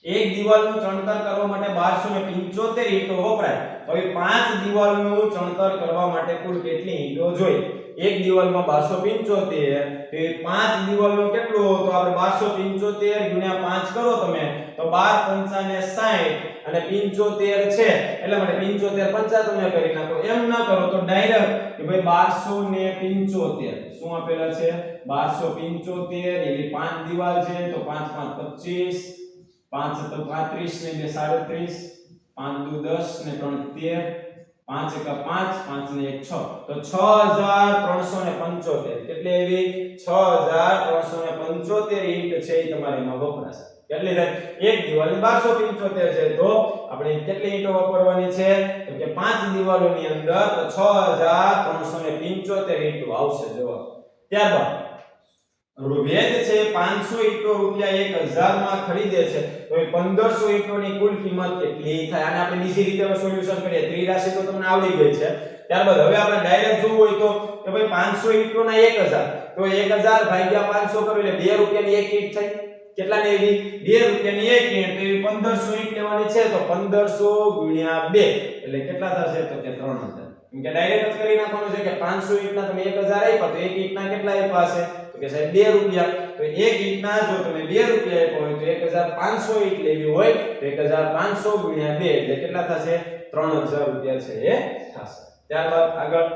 એક દિવાલનું ચણતર કરવા માટે 1275 ઈંટો વપરાય તો હવે 5 દિવાલનું ચણતર કરવા માટે કુલ કેટલી ઈંટો જોઈએ એક દિવાલમાં 1275 તો એ 5 દિવાલનું કેટલું તો આપણે 1275 ગુણ્યા 5 કરો તમે તો 12 પંચાને 60 અને 75 છે એટલે માટે 75 50 તમે કરી નાખો એમ ના કરો તો ડાયરેક્ટ કે ભાઈ 1275 શું આપેલા છે 1275 એની 5 દિવાલ છે તો 5 5 25 5 તો 35 ને 2 37 5 દુ 10 ને 3 13 5 1 5 5 ને 1 6 તો 6375 કેટલી આવી 6375 ઈંટ છે એ તમારે એમાં વપરાશે કેટલી થાય એક દિવાલની 1275 છે તો આપણે કેટલી ઈંટો વાપરવાની છે તો કે 5 દિવાલોની અંદર તો 6375 ઈંટો આવશે જવાબ ત્યારબાદ વેદ છે 500 ઈંટો રૂપિયા 1000 માં ખરીદે છે તો એ 1500 ઈંટોની કુલ કિંમત કેટલી થાય આને આપણે બીજી રીતે સોલ્યુશન કરીએ ત્રિરાશિ તો તમને આવડી ગઈ છે ત્યારબાદ હવે આપણે ડાયરેક્ટ જોવું હોય તો કે ભાઈ 500 ઈંટોના 1000 તો 1000 ભાગ્યા 500 કરો એટલે 2 રૂપિયાની એક ઈંટ થઈ કેટલાની આવી 2 રૂપિયાની એક ઈંટ તો એ 1500 ઈંટ લેવાની છે તો 1500 ગુણ્યા 2 એટલે કેટલા થશે તો કે 3000 કેમ કે ડાયરેક્ટ જ કરી નાખવાનું છે કે 500 ઈંટના તમે 1000 આપ્યા તો એક ઈંટના કેટલા આપ્યા હશે તો કે સાહેબ 2 રૂપિયા તો એક ઈંટના જો તમે 2 રૂપિયા આપ્યા હોય તો 1500 ઈંટ લેવી હોય તો 1500 ગુણ્યા 2 એટલે કેટલા થશે 3000 રૂપિયા છે એ થશે ત્યારબાદ આગળ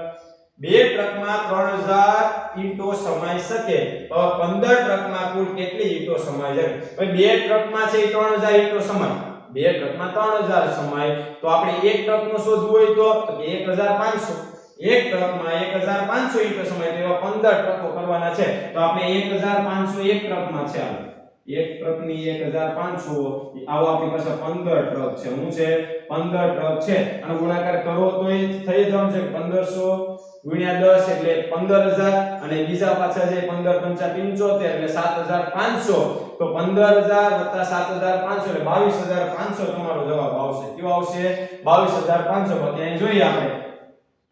બે ટ્રકમાં 3000 ઈંટો સમાઈ શકે તો 15 ટ્રકમાં કુલ કેટલી ઈંટો સમાઈ જાય ભાઈ બે ટ્રકમાં છે 3000 ઈંટો સમાય બે ટ્રકમાં 3000 સમાય તો આપણે એક ટ્રકનો શોધવું હોય તો 1500 એક ટ્રકમાં 1500 ઈંટો સમાય તો એવા 15 ટ્રકો કરવાના છે તો આપણે 1500 એક ટ્રકમાં છે એક ટ્રકની 1500 આવો આપણી પાસે 15 ટ્રક છે શું છે 15 ટ્રક છે અને ગુણાકાર કરો તો એ થઈ જવાનું છે 1500 ગુણ્યા 10 એટલે 15000 અને બીજા પાછા છે 15 પંચા 75 એટલે 7500 તો 15000 + 7500 એટલે 22500 તમારો જવાબ આવશે કયો આવશે 22500 તો ત્યાં જોઈએ આપણે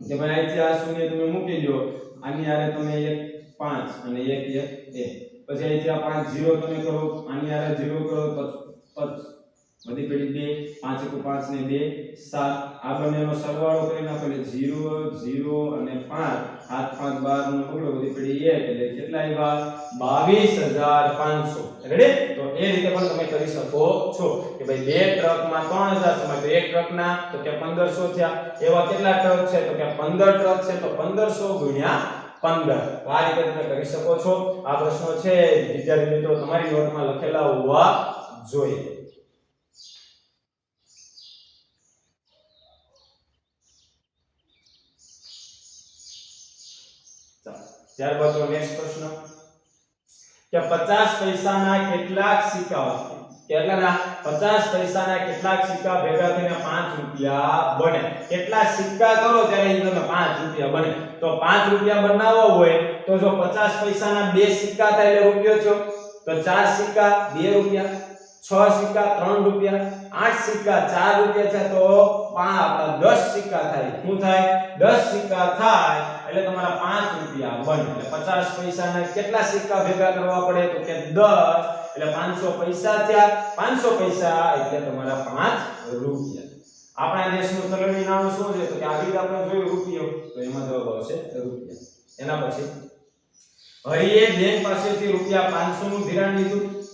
કે ભાઈ અહીંથી આ શૂન્ય તમે મૂકી દો આની આરે તમે 1 5 અને 1 1 પછી અહીંથી આ 5 0 તમે કરો આની આરે 0 કરો તો બધી પેઢી 2 5 1 5 ને 2 7 આ બંનેનો સરવાળો કરી નાખો એટલે 0 0 અને 5 7 5 12 નો ટુકડો બધી પેઢી 1 એટલે કેટલા આવ્યા 22500 રેડી તો એ રીતે પણ તમે કરી શકો છો કે ભાઈ બે ટ્રકમાં 3000 સમાય તો એક ટ્રકના તો કે 1500 થયા એવા કેટલા ટ્રક છે તો કે 15 ટ્રક છે તો 1500 ગુણ્યા 15 તો આ રીતે તમે કરી શકો છો આ પ્રશ્નો છે વિદ્યાર્થી મિત્રો તમારી નોટમાં લખેલા હોવા જોઈએ ત્યારબાદ નેક્સ્ટ પ્રશ્ન કે 50 પૈસાના કેટલાક સિક્કા કેટલાના 50 પૈસાના કેટલાક સિક્કા ભેગા થઈને 5 રૂપિયા બને કેટલા સિક્કા કરો ત્યારે તમે 5 રૂપિયા બને તો 5 રૂપિયા બનાવવો હોય તો જો 50 પૈસાના બે સિક્કા થાય એટલે રૂપિયો થયો તો 4 સિક્કા 2 રૂપિયા 6 સિક્કા 3 રૂપિયા 8 સિક્કા 4 રૂપિયા છે તો 10 સિક્કા થાય શું થાય 10 સિક્કા થાય એટલે તમારા 5 રૂપિયા બને એટલે 50 પૈસાના કેટલા સિક્કા ભેગા કરવા પડે તો કે 10 એટલે 500 પૈસા થયા 500 પૈસા એટલે તમારા 5 રૂપિયા આપણા દેશનું ચલણી નાણું શું છે તો કે આગળ આપણે જોયું રૂપિયો તો એમાં જવાબ આવશે રૂપિયા એના પછી હરિએ બેંક પાસેથી રૂપિયા 500 નું ધિરાણ લીધું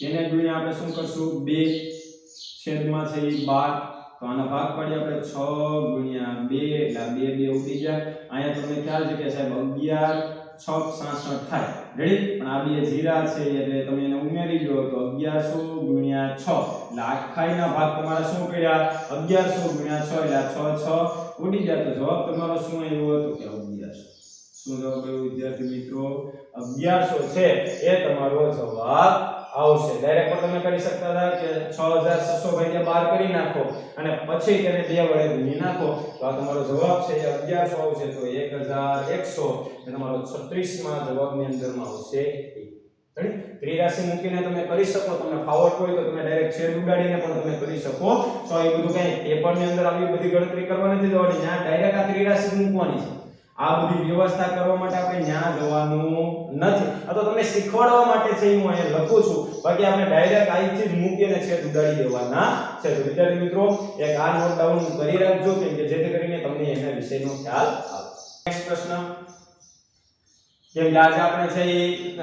તેને ગુણ્યા આપણે શું કરશું 2 છેદમાં છે એ 12 તો આનો ભાગ પાડીએ આપણે 6 ગુણ્યા 2 એટલે 2 ઉડી ગયા અહીંયા તમને ખ્યાલ છે કે સાહેબ 11 6 66 થાય રેડી પણ આ બે જીરા છે એટલે તમે એને ઉમેરી દો તો 1100 ગુણ્યા 6 એટલે આખાઈના ભાગ તમારા શું પડ્યા 1100 ગુણ્યા 6 એટલે 6 6 ઉડી ગયા તો જવાબ તમારો શું આવ્યો હતો કે 1100 શું જવાબ આવ્યો વિદ્યાર્થી મિત્રો 1100 છે એ તમારો જવાબ આવશે ડાયરેક્ટ પણ તમે કરી શકતા હતા કે 6600 ભાગ્યા 12 કરી નાખો અને પછી તેને 2 વડે ગુણી નાખો તો આ તમારો જવાબ છે એ 1100 આવશે તો 1100 એ તમારો 36 માં જવાબની અંદરમાં આવશે રેડી ત્રિરાશી મૂકીને તમે કરી શકો તમને ફાવટ હોય તો તમે ડાયરેક્ટ છેદ ઉડાડીને પણ તમે કરી શકો તો એ બધું કઈ પેપરની અંદર આવી બધી ગણતરી કરવા નથી જવાની ત્યાં ડાયરેક્ટ આ ત્રિરાશી મૂકવાની છે આ બધી વ્યવસ્થા કરવા માટે આપણે ન્યા જવાનું નથી આ તો તમને શીખવાડવા માટે છે હું અહીંયા લખું છું બાકી આપણે ડાયરેક્ટ અહીંથી જ મૂકીને છેદ ઉડાડી દેવાના છે તો વિદ્યાર્થી મિત્રો એક આ નોટ ડાઉન કરી રાખજો કેમ કે જેથી કરીને તમને એના વિષયનો ખ્યાલ આવે નેક્સ્ટ પ્રશ્ન કેમ કે આજે આપણે છે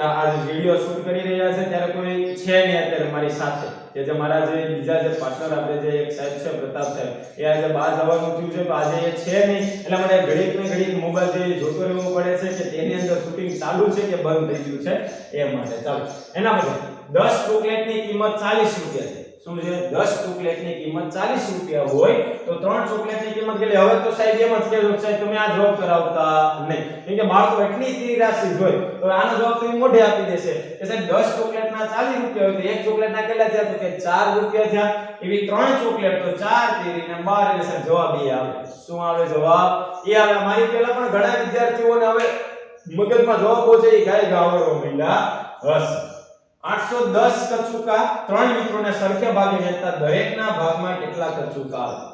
આ વિડિયો શૂટ કરી રહ્યા છે ત્યારે કોઈ છે નહીં અત્યારે મારી સાથે કે જે મારા જે બીજા જે પાર્ટનર આપણે જે એક સાહેબ છે પ્રતાપ સાહેબ એ આજે બહાર જવાનું થયું છે તો આજે એ છે નહીં એટલે મને ઘડીક ને ઘડીક મોબાઈલ જે જોતો રહેવું પડે છે કે તેની અંદર શૂટિંગ ચાલુ છે કે બંધ થઈ ગયું છે એ માટે ચાલો એના પછી 10 ચોકલેટની કિંમત 40 રૂપિયા છે શું છે 10 ચોકલેટની કિંમત 40 રૂપિયા હોય તો 3 ચોકલેટની કિંમત કેટલી હવે તો સાહેબ એમ જ કહેજો સાહેબ તમે આ જવાબ કરાવતા નહીં કેમ કે બાળકો એટલી ત્રિરાશી જોઈ તો આનો જવાબ તો મોઢે આપી દેશે કે સાહેબ 10 ચોકલેટના 40 રૂપિયા હોય તો એક ચોકલેટના કેટલા થયા તો કે 4 રૂપિયા થયા એવી 3 ચોકલેટ તો 4 તેરી ને 12 એટલે સાહેબ જવાબ એ આવે શું આવે જવાબ એ આવે મારી પહેલા પણ ઘણા વિદ્યાર્થીઓને હવે મગજમાં જવાબો છે એ ગાય ગાવડો માંડ્યા હશે 810 કચુકા 3 મિત્રોને સરખે ભાગે વહેંચતા દરેકના ભાગમાં કેટલા કચુકા આવે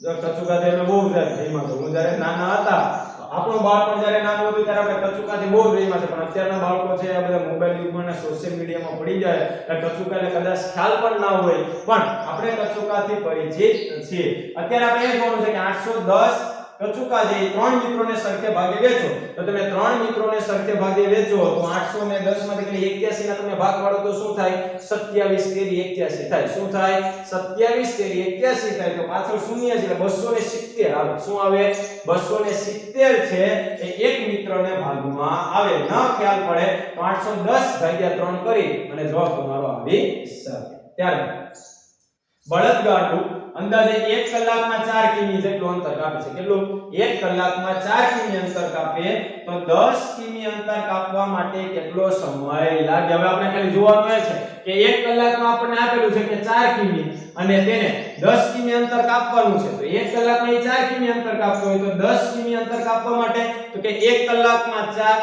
જો કચુકા એટલે બહુ રહીમાં તો હું જ્યારે નાના હતા આપણું બાળપણ જ્યારે નાનું હતું ત્યારે આપણે કચુકાથી બહુ રહીમાં છે પણ અત્યારના બાળકો છે આ બધા મોબાઈલ યુગમાં અને સોશિયલ મીડિયામાં પડી જાય એટલે કચુકા એટલે કદાચ ખ્યાલ પણ ના હોય પણ આપણે કચુકાથી પરિચિત છીએ અત્યારે આપણે એ જોવાનું છે કે 810 કચુકા જે 3 મિત્રોને સરખે ભાગે વેચો તો તમે 3 મિત્રોને સરખે ભાગે વેચો તો 810 માંથી 81 ના તમે ભાગ પાડો તો શું થાય 27 તેરી 81 થાય શું થાય 27 તેરી 81 થાય તો પાછળ શૂન્ય છે એટલે 270 આવે શું આવે 270 છે એ એક મિત્રને ભાગમાં આવે ન ખ્યાલ પડે તો 810 ભાગ્યા 3 કરી અને જવાબ તમારો આવી શકે ત્યારબાદ બળદગાડું અંદાજે 1 કલાકમાં 4 કિમી જેટલું અંતર કાપે છે કેટલું 1 કલાકમાં 4 કિમી અંતર કાપે તો 10 કિમી અંતર કાપવા માટે કેટલો સમય લાગે હવે આપણે ખાલી જોવાનું એ છે કે 1 કલાકમાં આપણને આપેલું છે કે 4 કિમી અને તેને 10 કિમી અંતર કાપવાનું છે તો 1 કલાકમાં એ 4 કિમી અંતર કાપવું હોય તો 10 કિમી અંતર કાપવા માટે તો કે 1 કલાકમાં 4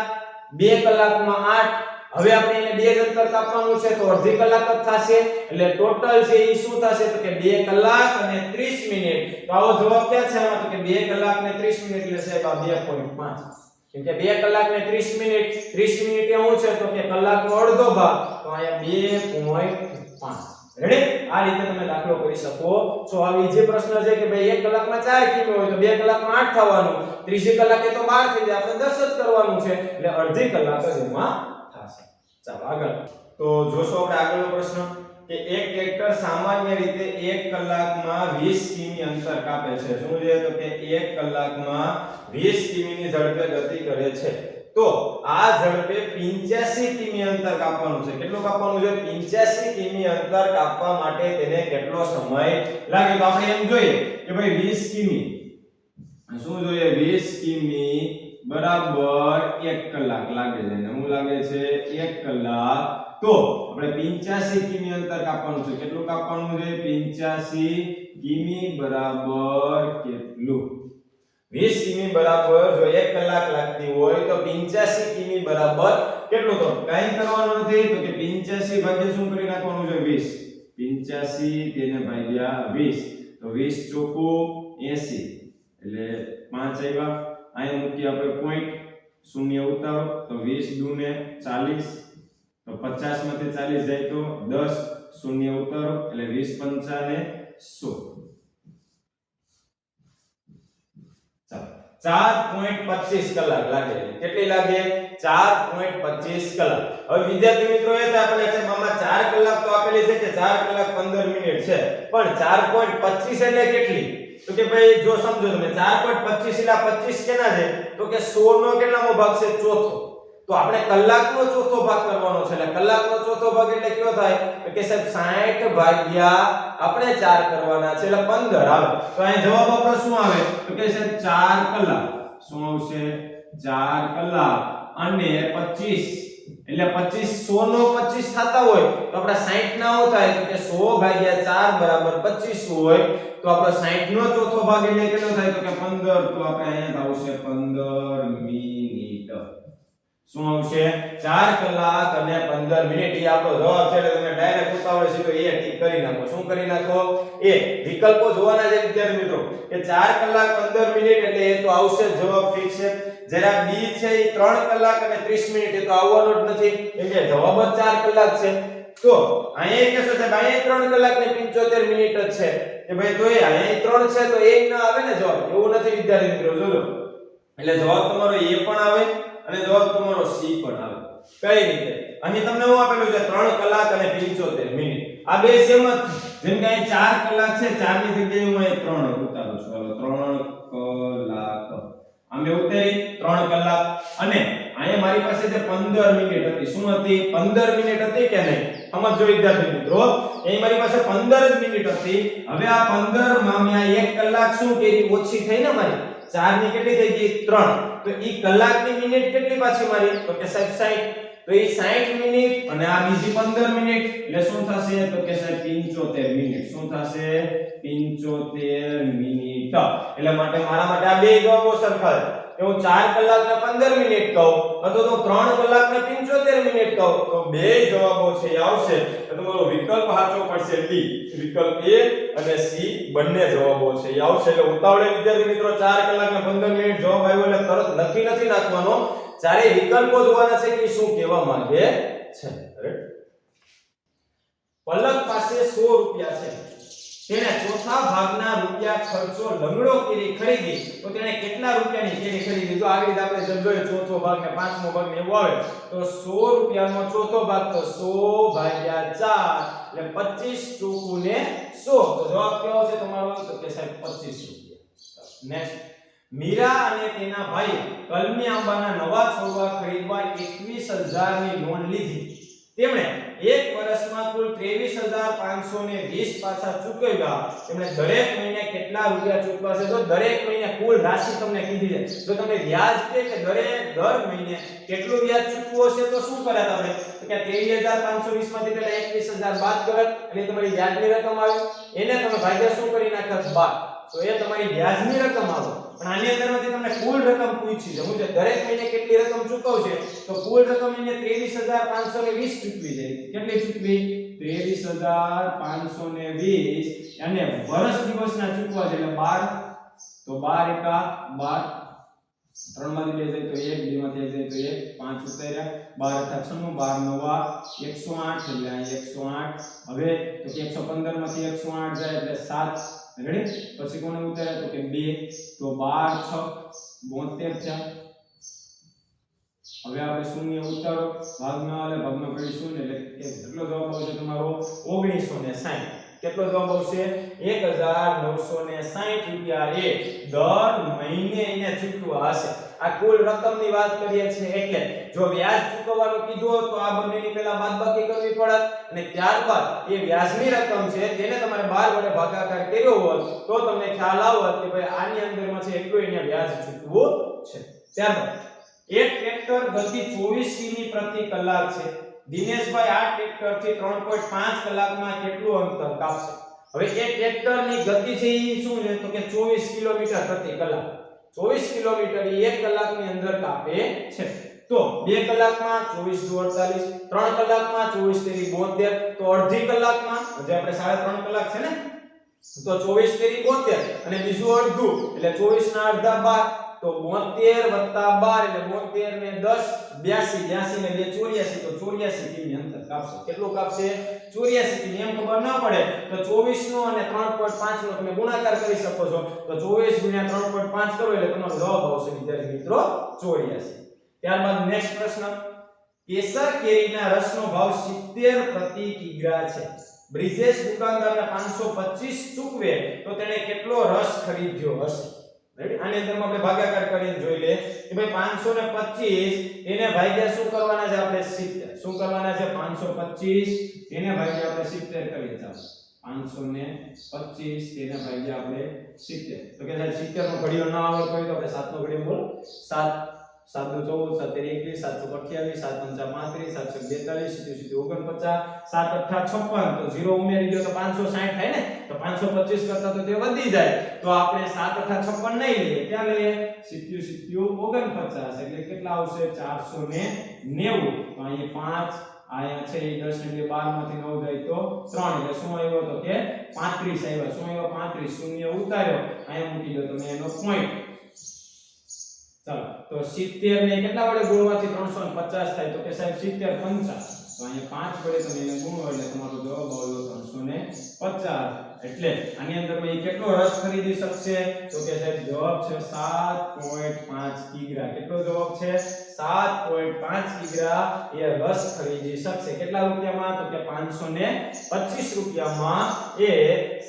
2 કલાકમાં 8 હવે આપણે એને 2 જ અંતર કાપવાનું છે તો અડધી કલાક જ થશે એટલે ટોટલ છે એ શું થશે તો કે 2 કલાક અને 30 મિનિટ તો આવો જવાબ ક્યાં છે આમાં તો કે 2 કલાક ને 30 મિનિટ એટલે સાહેબ આ 2.5 કેમ કે 2 કલાક ને 30 મિનિટ એ શું છે તો કે કલાકનો અડધો ભાગ તો અહીંયા 2.5 રેડી આ રીતે તમે દાખલો કરી શકો છો આવી જે પ્રશ્ન છે કે ભાઈ 1 કલાકમાં 4 કિમી હોય તો 2 કલાકમાં 8 થવાનું 30 કલાકે તો 12 થઈ જાય આપણે 10 જ કરવાનું છે એટલે અડધી કલાક જ એમાં થશે ચાલો આગળ તો જોશો આપણે આગળનો પ્રશ્ન કે એક ટ્રેક્ટર સામાન્ય રીતે 1 કલાકમાં 20 કિમી અંતર કાપે છે શું છે તો કે 1 કલાકમાં 20 કિમીની ઝડપે ગતિ કરે છે તો આ ઝડપે 85 કિમી અંતર કાપવાનું છે કેટલું કાપવાનું છે 85 કિમી અંતર કાપવા માટે તેને કેટલો સમય લાગે તો આપણે એમ જોઈએ કે ભાઈ 20 કિમી શું જોઈએ 20 કિમી બરાબર 1 કલાક લાગે છે અને હું લાગે છે 1 કલાક તો આપણે 85 કિમી અંતર કાપવાનું છે કેટલું કાપવાનું છે 85 કિમી બરાબર કેટલું 20 કિમી બરાબર જો 1 કલાક લાગતી હોય તો 85 કિમી બરાબર કેટલું તો કાઈ કરવાનું નથી તો કે 85 ભાગ્યા શું કરી નાખવાનું છે 20 85 તેને ભાગ્યા 20 તો 20 ચોકું 80 એટલે 5 આવ્યા અહીં મૂકી આપણે પોઈન્ટ શૂન્ય ઉતારો તો 20 દુને 40 તો 50 માંથી 40 જાય તો 10 શૂન્ય ઉતારો એટલે 20 પંચા ને 100 ચાલો 4.25 કલાક લાગે. કેટલી લાગે? 4.25 કલાક. હવે વિદ્યાર્થી મિત્રો એ તો આપણે છે મામા 4 કલાક તો આપેલી છે કે 4 કલાક 15 મિનિટ છે, પણ 4.25 એટલે કેટલી? તો કે ભાઈ જો સમજો તમે 4.25 એટલે 25 કેના છે? તો કે 100 નો કેટલામો ભાગ છે? ચોથો. તો આપણે કલાકનો ચોથો ભાગ કરવાનો છે, એટલે કલાકનો ચોથો ભાગ એટલે કયો થાય? તો કે સાહેબ 60 ભાગ્યા આપણે 4 કરવાના છે એટલે 15 આવે. તો અહીં જવાબ આપણો શું આવે? તો કે સાહેબ 4 કલાક. શું આવશે? 4 કલાક અને 25 એટલે 25 100 નો 25 થતા હોય તો આપણે 60 ના આવું થાય તો કે 100 ભાગ્યા 4 બરાબર 25 હોય તો આપણે 60 નો ચોથો ભાગ એટલે કેટલો થાય? તો કે 15. તો આપણે અહીંયા આવશે 15 મિનિટ. શું આવશે? 4 કલાક અને 15 મિનિટ. એ આપણો જવાબ છે એટલે તમે ડાયરેક્ટ ઉતાવળે સીધો એ ટીક કરી નાખો. શું કરી નાખો? એ વિકલ્પો જોવાના છે વિદ્યાર્થી મિત્રો કે 4 કલાક 15 મિનિટ એટલે એ તો આવશે જવાબ ફિક્સ છે. જરા બી છે એ 3 કલાક અને 30 મિનિટ એ તો આવવાનો જ નથી કેમ કે જવાબ જ 4 કલાક છે. તો અહીંયા કહેશો સાહેબ અહીંયા 3 કલાક ને 75 મિનિટ જ છે કે ભાઈ તો એ અહીંયા 3 છે તો એ ના આવે ને જવાબ. એવું નથી વિદ્યાર્થી મિત્રો, જોજો. એટલે જવાબ તમારો એ પણ આવે અને જવાબ તમારો સી પણ આવે. કઈ રીતે? અહીં તમને શું આપેલું છે? 3 કલાક અને 75 મિનિટ. આ બે સેમ જ જેમ કે અહીં 4 કલાક છે, 4 ની જગ્યાએ હું અહીં 3 ઉતારું છું. હવે 3 કલાક આમે ઉતારી 3 કલાક અને અહીંયા મારી પાસે જે 15 મિનિટ હતી. શું હતી? 15 મિનિટ હતી કે નહીં? સમજો વિદ્યાર્થી મિત્રો, અહીં મારી પાસે 15 જ મિનિટ હતી. હવે આ 15 માં મેં 1 કલાક શું કરી? ઓછી થઈ ને મારી 4 ની કેટલી થઈ ગઈ? 3. તો ઈ કલાકની મિનિટ કેટલી પાછી મારી? તો કે સાહેબ 60. તો ઈ 60 મિનિટ અને આ બીજી 15 મિનિટ એટલે શું થશે? તો કે સાહેબ 75 મિનિટ. શું થશે? 75 મિનિટ. એટલે માટે મારા માટે આ બે જવાબો સરખા છે. કે હું 4 કલાક ને 15 મિનિટ કહું અથવા તો 3 કલાક ને 75 મિનિટ કહું તો બે જવાબો છે એ આવશે. તો તમારો વિકલ્પ સાચો પડશે ડી. વિકલ્પ એ અને સી બંને જવાબો છે એ આવશે. એટલે ઉતાવળે વિદ્યાર્થી મિત્રો 4 કલાક ને 15 મિનિટ જવાબ આવ્યો એટલે તરત લખી નથી નાખવાનો. ચારે વિકલ્પો જોવાના છે કે શું કહેવા માંગે છે. પલક પાસે 100 રૂપિયા છે, તેને ચોથા ભાગના રૂપિયા ખર્ચો લંગડો કરી ખરીદી તો તેને કેટલા રૂપિયાની કેરી ખરીદી? જો આગળ આપણે જેમ જોઈએ ચોથો ભાગ ને પાંચમો ભાગ ને એવું આવે તો 100 રૂપિયાનો ચોથો ભાગ તો 100 ભાગ્યા 4 એટલે 25 ચોકુ ને 100. તો જવાબ કેવો છે તમારો? તો કે સાહેબ 25 રૂપિયા. નેક્સ્ટ, મીરા અને તેના ભાઈ કલમી આંબાના નવા છોડવા ખરીદવા 21000 ની લોન લીધી. તેમણે એક વર્ષમાં કુલ 23520 પાછા ચૂકવ્યા. તેમણે દરેક મહિને કેટલા રૂપિયા ચૂકવવા છે? તો દરેક મહિને કુલ રાશિ તમને કીધી છે. જો તમને વ્યાજ કે દર મહિને કેટલું વ્યાજ ચૂકવવું છે તો શું કરે આપણે? તો કે 23520 માંથી પહેલા 21000 બાદ કરે એટલે તમારી વ્યાજની રકમ આવે. એને તમે ભાગ્યા શું કરી નાખો? 12. તો એ તમારી વ્યાજની રકમ આવે. પણ આની અંદરમાંથી તમને કુલ રકમ પૂછી છે. હું જે દરેક મહિને કેટલી રકમ ચૂકવશે તો કુલ રકમ એને 23520 ચૂકવી છે. કેટલી ચૂકવી? 23520 અને વર્ષ દિવસના ચૂકવા છે એટલે 12. તો 12 એકા 12, 3 માંથી 2 જાય તો 1, 2 માંથી 1 જાય તો 1, 5 ઉતાર્યા, 12 અઠા 96, 12 નવા 108 એટલે અહીં 108. હવે તો કે 115 માંથી 108 જાય એટલે 7. રેડી? પછી કોને ઉતાર્યા? તો કે 2. તો 12 6 72 છે. હવે આપણે શૂન્ય ઉતારો ભાગમાં એટલે ભાગમાં કરી શૂન્ય એટલે કેટલો જવાબ આવશે તમારો? 1960. કેટલો જવાબ આવશે? 1960 રૂપિયા એ દર મહિને એને ચૂકવવા હશે. આ કુલ રકમની વાત કરીએ છીએ એટલે જો વ્યાજ ચૂકવવાનું કીધું તો આ બંનેની પહેલા બાદબાકી કરવી પડત અને ત્યારબાદ એ વ્યાજની રકમ છે તેને તમારે 12 વડે ભાગાકાર કર્યો હોત તો તમને ખ્યાલ આવત કે ભાઈ આની અંદરમાં છે એટલું એને વ્યાજ ચૂકવવું છે. ત્યારબાદ એક ટ્રેક્ટર ગતિ 24 કિમી પ્રતિ કલાક છે. દિનેશભાઈ આ ટ્રેક્ટરથી 3.5 કલાકમાં કેટલું અંતર કાપશે? હવે એ ટ્રેક્ટરની ગતિ છે એ શું છે? તો કે 24 કિલોમીટર પ્રતિ કલાક. 24 કિલોમીટર એ 1 કલાકની અંદર કાપે છે. તો 2 કલાકમાં 24 * 48, 3 કલાકમાં 24 * 72, તો અડધી કલાકમાં જે આપણે 3.5 કલાક છે ને તો 24 * 72 અને બીજું અડધું એટલે 24 ના અડધા 12 તો 72 + 12 એટલે 72 ને 10 82 ને 2 84 તો 84 કિમી અંતર કાપશે કેટલું કાપશે 84 કિમી એમ ખબર ન પડે તો 24 નો અને 3.5 નો તમે ગુણાકાર કરી શકો છો તો 24 * 3.5 કરો એટલે તમારો જવાબ આવશે વિદ્યાર્થી મિત્રો 84 ત્યારબાદ નેક્સ્ટ પ્રશ્ન કેસર કેરીના રસનો ભાવ 70 પ્રતિ કિગ્રા છે બ્રિજેશ દુકાનદારને 525 ચૂકવે તો તેણે કેટલો રસ ખરીદ્યો હશે રેડી આની અંદર આપણે ભાગાકાર કરીને જોઈ લે કે ભાઈ 525 એને ભાગ્યા શું કરવાના છે આપણે 70 શું કરવાના છે 525 એને ભાગ્યા આપણે 70 કરીએ ચાલો 525 એને ભાગ્યા આપણે 70 તો કે સાહેબ 70 નો ઘડિયો ના આવડતો હોય તો આપણે 7 નો ઘડિયો બોલો 7 7 * 14 7 * 21 7 * 28 7 * 42 7 * 42 7 * 56 તો 0 ઉમેરી દો તો 560 થાય ને તો 525 કરતા તો તે વધી જાય તો આપણે 7 * 56 નહીં લઈએ ક્યાં લઈએ 70 49 એટલે કેટલા આવશે 490 તો અહીં 5 આયા છે એ 10 ને 12 માંથી 9 જાય તો 3 એટલે શું આવ્યો તો કે 35 આવ્યા શું આવ્યો 35 શૂન્ય ઉતાર્યો અહીંયા મૂકી દો તમે એનો પોઈન્ટ ચાલો તો 70 ને કેટલા વડે ગુણવાથી 350 થાય તો કે સાહેબ 70 50 તો અહીંયા 5 વડે તમે એને ગુણો એટલે તમારો જવાબ આવ્યો 350 એટલે આની અંદર ભાઈ કેટલો રસ ખરીદી શકશે તો કે સાહેબ જવાબ છે 7.5 કિગ્રા કેટલો જવાબ છે 7.5 કિગ્રા એ રસ ખરીદી શકશે કેટલા રૂપિયામાં તો કે 525 રૂપિયામાં એ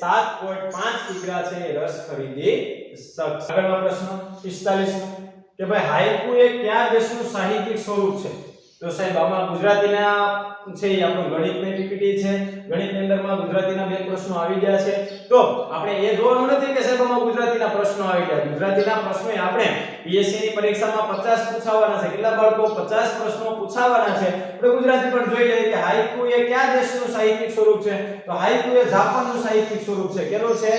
7.5 કિગ્રા છે એ રસ ખરીદી શકશે આગળનો પ્રશ્ન 45 નો કે ભાઈ હાઈકુ એ કયા દેશનું સાહિત્યિક સ્વરૂપ છે તો સાહેબ આમાં ગુજરાતીના છે એ આપણું ગણિતની પીપીટી છે ગણિતની અંદરમાં ગુજરાતીના બે પ્રશ્નો આવી ગયા છે તો આપણે એ જોવાનું નથી કે સાહેબ આમાં ગુજરાતીના પ્રશ્નો આવી ગયા ગુજરાતીના પ્રશ્નો આપણે પીએસસી ની પરીક્ષામાં 50 પૂછાવાના છે કેટલા બાળકો 50 પ્રશ્નો પૂછાવાના છે આપણે ગુજરાતી પણ જોઈ લઈએ કે હાઈકુ એ કયા દેશનું સાહિત્યિક સ્વરૂપ છે તો હાઈકુ એ જાપાનનું સાહિત્યિક સ્વરૂપ છે કેનું છે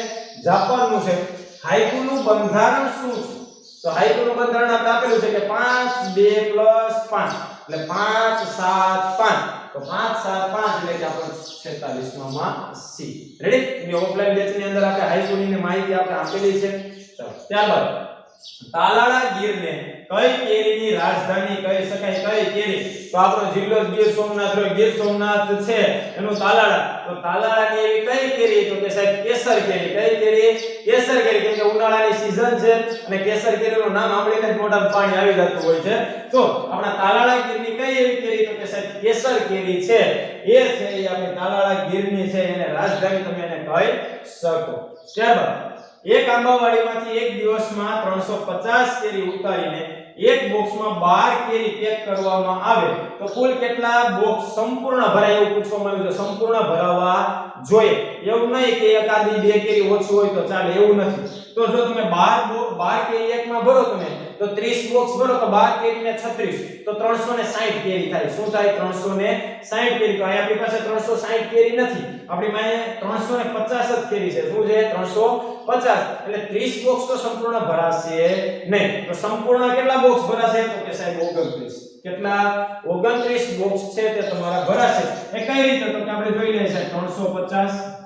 જાપાનનું છે હાઈકુનું બંધારણ શું છે તો હાઈકુનું બંધારણ આપણે આપેલું છે કે 5 2 + 5 એટલે 5 7 5 તો 5 7 5 એટલે કે આપણે 46 માં સી રેડી ની ઓફલાઈન બેચ ની અંદર આપણે હાઈકુની માહિતી આપણે આપેલી છે ચાલો ત્યારબાદ તાલાળા ગીરને કઈ કેરીની રાજધાની કહી શકાય કઈ કેરી તો આપણો જિલ્લો ગીર સોમનાથ રો ગીર સોમનાથ છે એનું તાલાળા તો તાલાળાની એવી કઈ કેરી તો કે સાહેબ કેસર કેરી કઈ કેરી કેસર કેરી કેમ કે ઉનાળાની સીઝન છે અને કેસર કેરીનું નામ સાંભળીને જ મોઢામાં પાણી આવી જતું હોય છે તો આપણા તાલાળા ગીરની કઈ એવી કેરી તો કે સાહેબ કેસર કેરી છે એ છે એ આપણી તાલાળા ગીરની છે એને રાજધાની તમે એને કહી શકો ત્યારબાદ એક આંબાવાડીમાંથી એક દિવસમાં 350 કેરી ઉતારીને એક બોક્સમાં 12 કેરી પેક કરવામાં આવે તો કુલ કેટલા બોક્સ સંપૂર્ણ ભરાય એવું પૂછવામાં આવ્યું છે સંપૂર્ણ ભરાવા જોઈએ એવું નહીં કે એકાદી બે કેરી ઓછી હોય તો ચાલે એવું નથી તો જો તમે 12 કેરી એકમાં ભરો તમે તો 30 બોક્સ ભરો તો 12 કેરી ને 36 તો 360 કેરી થાય શું થાય 360 કેરી તો અહીં આપણી પાસે 360 કેરી નથી આપણી પાસે 350 જ કેરી છે શું છે 350 એટલે 30 બોક્સ તો સંપૂર્ણ ભરાશે નહીં તો સંપૂર્ણ કેટલા બોક્સ ભરાશે તો કે સાહેબ 29 કેટલા 29 બોક્સ છે તે તમારા ભરાશે એ કઈ રીતે તો કે આપણે જોઈ લઈએ સાહેબ 350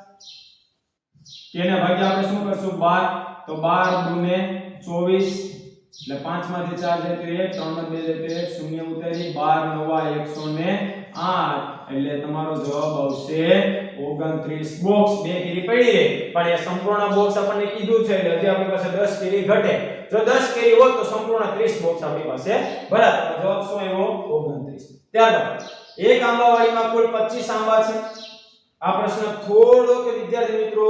તેને ભાગ્યા આપણે શું કરશું 12 તો 12 દુને 24 એટલે 5 માંથી 4 જાય તો 1 3 માંથી 2 જાય તો 1 શૂન્ય ઉતારી 12 9 108 એટલે તમારો જવાબ આવશે 29 બોક્સ બે કેરી પડી રહે પણ એ સંપૂર્ણ બોક્સ આપણને કીધું છે એટલે હજી આપણી પાસે 10 કેરી ઘટે જો 10 કેરી હોત તો સંપૂર્ણ 30 બોક્સ આપણી પાસે ભરાત જવાબ શું આવ્યો 29 ત્યારબાદ એક આંબાવાડીમાં કુલ 25 આંબા છે આ પ્રશ્ન થોડો કે વિદ્યાર્થી મિત્રો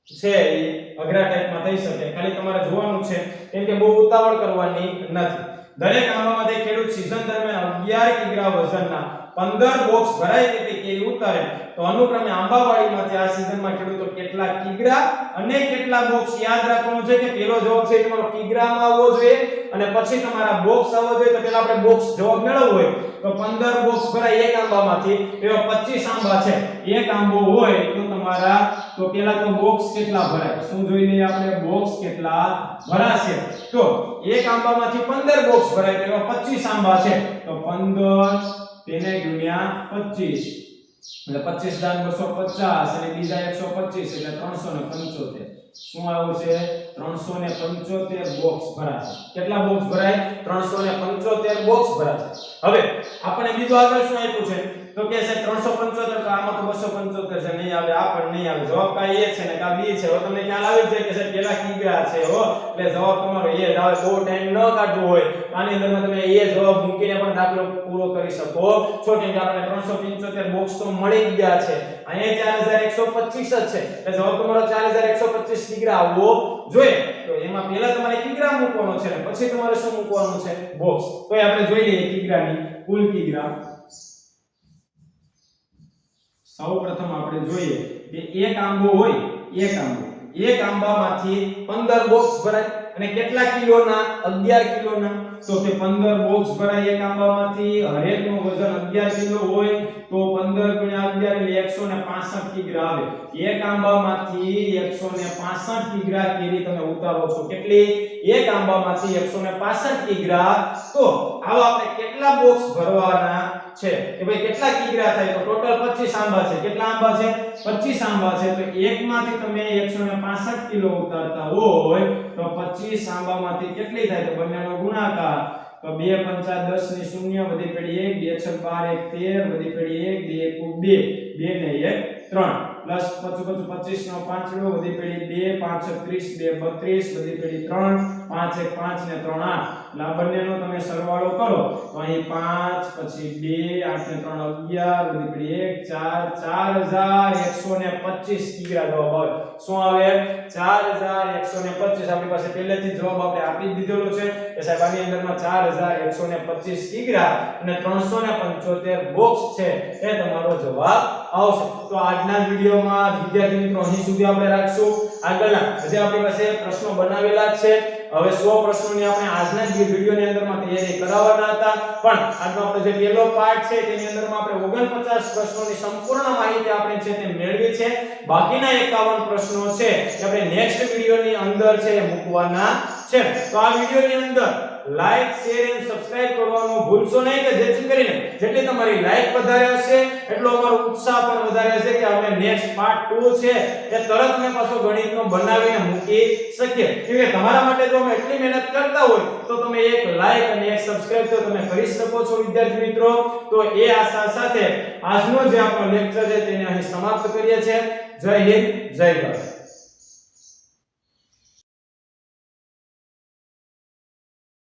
છે એ અઘરા ટાઈપમાં થઈ શકે ખાલી તમારે જોવાનું છે કેમ કે બહુ ઉતાવળ કરવાની નથી દરેક આંબામાંથી ખેડૂત સીઝન દરમિયાન 11 કિગ્રા વજનના 15 બોક્સ ભરાય તેટલી કેરી ઉતારે તો અનુક્રમે આંબાવાડીમાંથી આ સીઝનમાં ખેડૂતો કેટલા કિગ્રા અને કેટલા બોક્સ યાદ રાખવાનું છે કે પહેલો જવાબ છે તમારો કિગ્રામાં આવવો જોઈએ અને પછી તમારા બોક્સ આવવો જોઈએ તો પહેલા આપણે બોક્સ જવાબ મેળવવો હોય તો 15 બોક્સ ભરાય એક આંબામાંથી એવા 25 આંબા છે એક આંબો હોય તો તમારા તો પહેલા તો બોક્સ કેટલા ભરાય શું જોઈ લઈએ આપણે બોક્સ કેટલા ભરાશે તો એક આંબામાંથી 15 બોક્સ ભરાય તો એવા 25 આંબા છે તો 15 તેને ગુણ્યા 25 એટલે 25 દાન 250 અને બીજા 125 એટલે 375 શું આવ્યું છે 375 બોક્સ ભરાશે કેટલા બોક્સ ભરાય 375 બોક્સ ભરાશે હવે આપણે બીજું આગળ શું આપ્યું છે તો કે છે 375 તો આમાં તો 275 છે નહીં આવે આ પણ નહીં આવે જવાબ કાઈ એ છે ને કા બી છે હવે તમને ખ્યાલ આવી જાય કે સાહેબ પેલા કિગ્રા છે હો એટલે જવાબ તમારો એ જ આવે બહુ ટાઈમ ન કાઢવો હોય આની અંદરમાં તમે એ જવાબ મૂકીને પણ દાખલો પૂરો કરી શકો છો કેમ કે આપણે 375 બોક્સ તો મળી જ ગયા છે અહીંયા 4125 જ છે એટલે જવાબ તમારો 4125 કિગ્રા આવવો જોઈએ તો એમાં પહેલા તમારે કિગ્રા મૂકવાનો છે ને પછી તમારે શું મૂકવાનું છે બોક્સ તો આપણે જોઈ લઈએ કિગ્રાની કુલ કિગ્રા સૌપ્રથમ આપણે જોઈએ કે એક આંબો હોય એક આંબામાંથી 15 બોક્સ ભરાય અને કેટલા કિલોના 11 કિલોના તો કે 15 બોક્સ ભરાય એક આંબામાંથી હરેકનું વજન 11 કિલો હોય તો 15 ગુણ્યા 11 એટલે 165 કિગ્રા આવે એક આંબામાંથી 165 કિગ્રા કેરી તમે ઉતારો છો કેટલી એક આંબામાંથી 165 કિગ્રા તો આવો આપણે કેટલા બોક્સ ભરવાના છે કે ભાઈ કેટલા કિગ્રા થાય તો ટોટલ 25 આંબા છે કેટલા આંબા છે 25 આંબા છે તો એકમાંથી તમે 165 કિલો ઉતારતા હોય તો 25 આંબામાંથી કેટલી થાય તો બંનેનો ગુણાકાર તો 2 5 10 ની 0 વધી પડી 1 2 6 12 1 13 વધી પડી 1 2 2 ને 1 3 પ્લસ 25 નો 5 વધી પડી 2 5 30 2 32 વધી પડી 3 5 1 5 ને 3 8 એટલે આ બંનેનો તમે સરવાળો કરો તો અહીં 5 પછી 2 8 ને 3 11 વધી પડી 1 4 4125 કિગ્રા જવાબ આવે શું આવે 4125 આપણી પાસે પહેલેથી જવાબ આપણે આપી દીધેલો છે કે સાહેબ આની અંદરમાં 4125 કિગ્રા અને 375 બોક્સ છે એ તમારો જવાબ આવશે તો આજના વિડિયોમાં વિદ્યાર્થી મિત્રો અહીં સુધી આપણે રાખશું આગળના હજી આપણી પાસે પ્રશ્નો બનાવેલા છે હવે 100 પ્રશ્નોની આપણે આજના વિડિયોની અંદરમાં તૈયારી કરાવવાના હતા પણ આજનો આપણો જે પહેલો પાર્ટ છે તેની અંદરમાં આપણે 49 પ્રશ્નોની સંપૂર્ણ માહિતી આપણે છે તે મેળવી છે બાકીના 51 પ્રશ્નો છે કે આપણે નેક્સ્ટ વિડિયોની અંદર છે મૂકવાના છે તો આ વિડિયોની અંદર લાઈક શેર અને સબસ્ક્રાઇબ કરવાનું ભૂલશો નહીં કે જેથી કરીને જેટલી તમારી લાઈક વધારે હશે એટલો અમારો ઉત્સાહ પણ વધારે હશે કે અમે નેક્સ્ટ પાર્ટ 2 છે એ તરત અમે પાછો ગણિતનો બનાવીને મૂકી શકીએ કેમ કે તમારા માટે જો અમે એટલી મહેનત કરતા હોય તો તમે એક લાઈક અને એક સબસ્ક્રાઇબ તો તમે કરી શકો છો વિદ્યાર્થી મિત્રો તો એ આશા સાથે આજનો જે આપણો લેક્ચર છે તેને અહીં સમાપ્ત કરીએ છીએ જય હિન્દ જય ભારત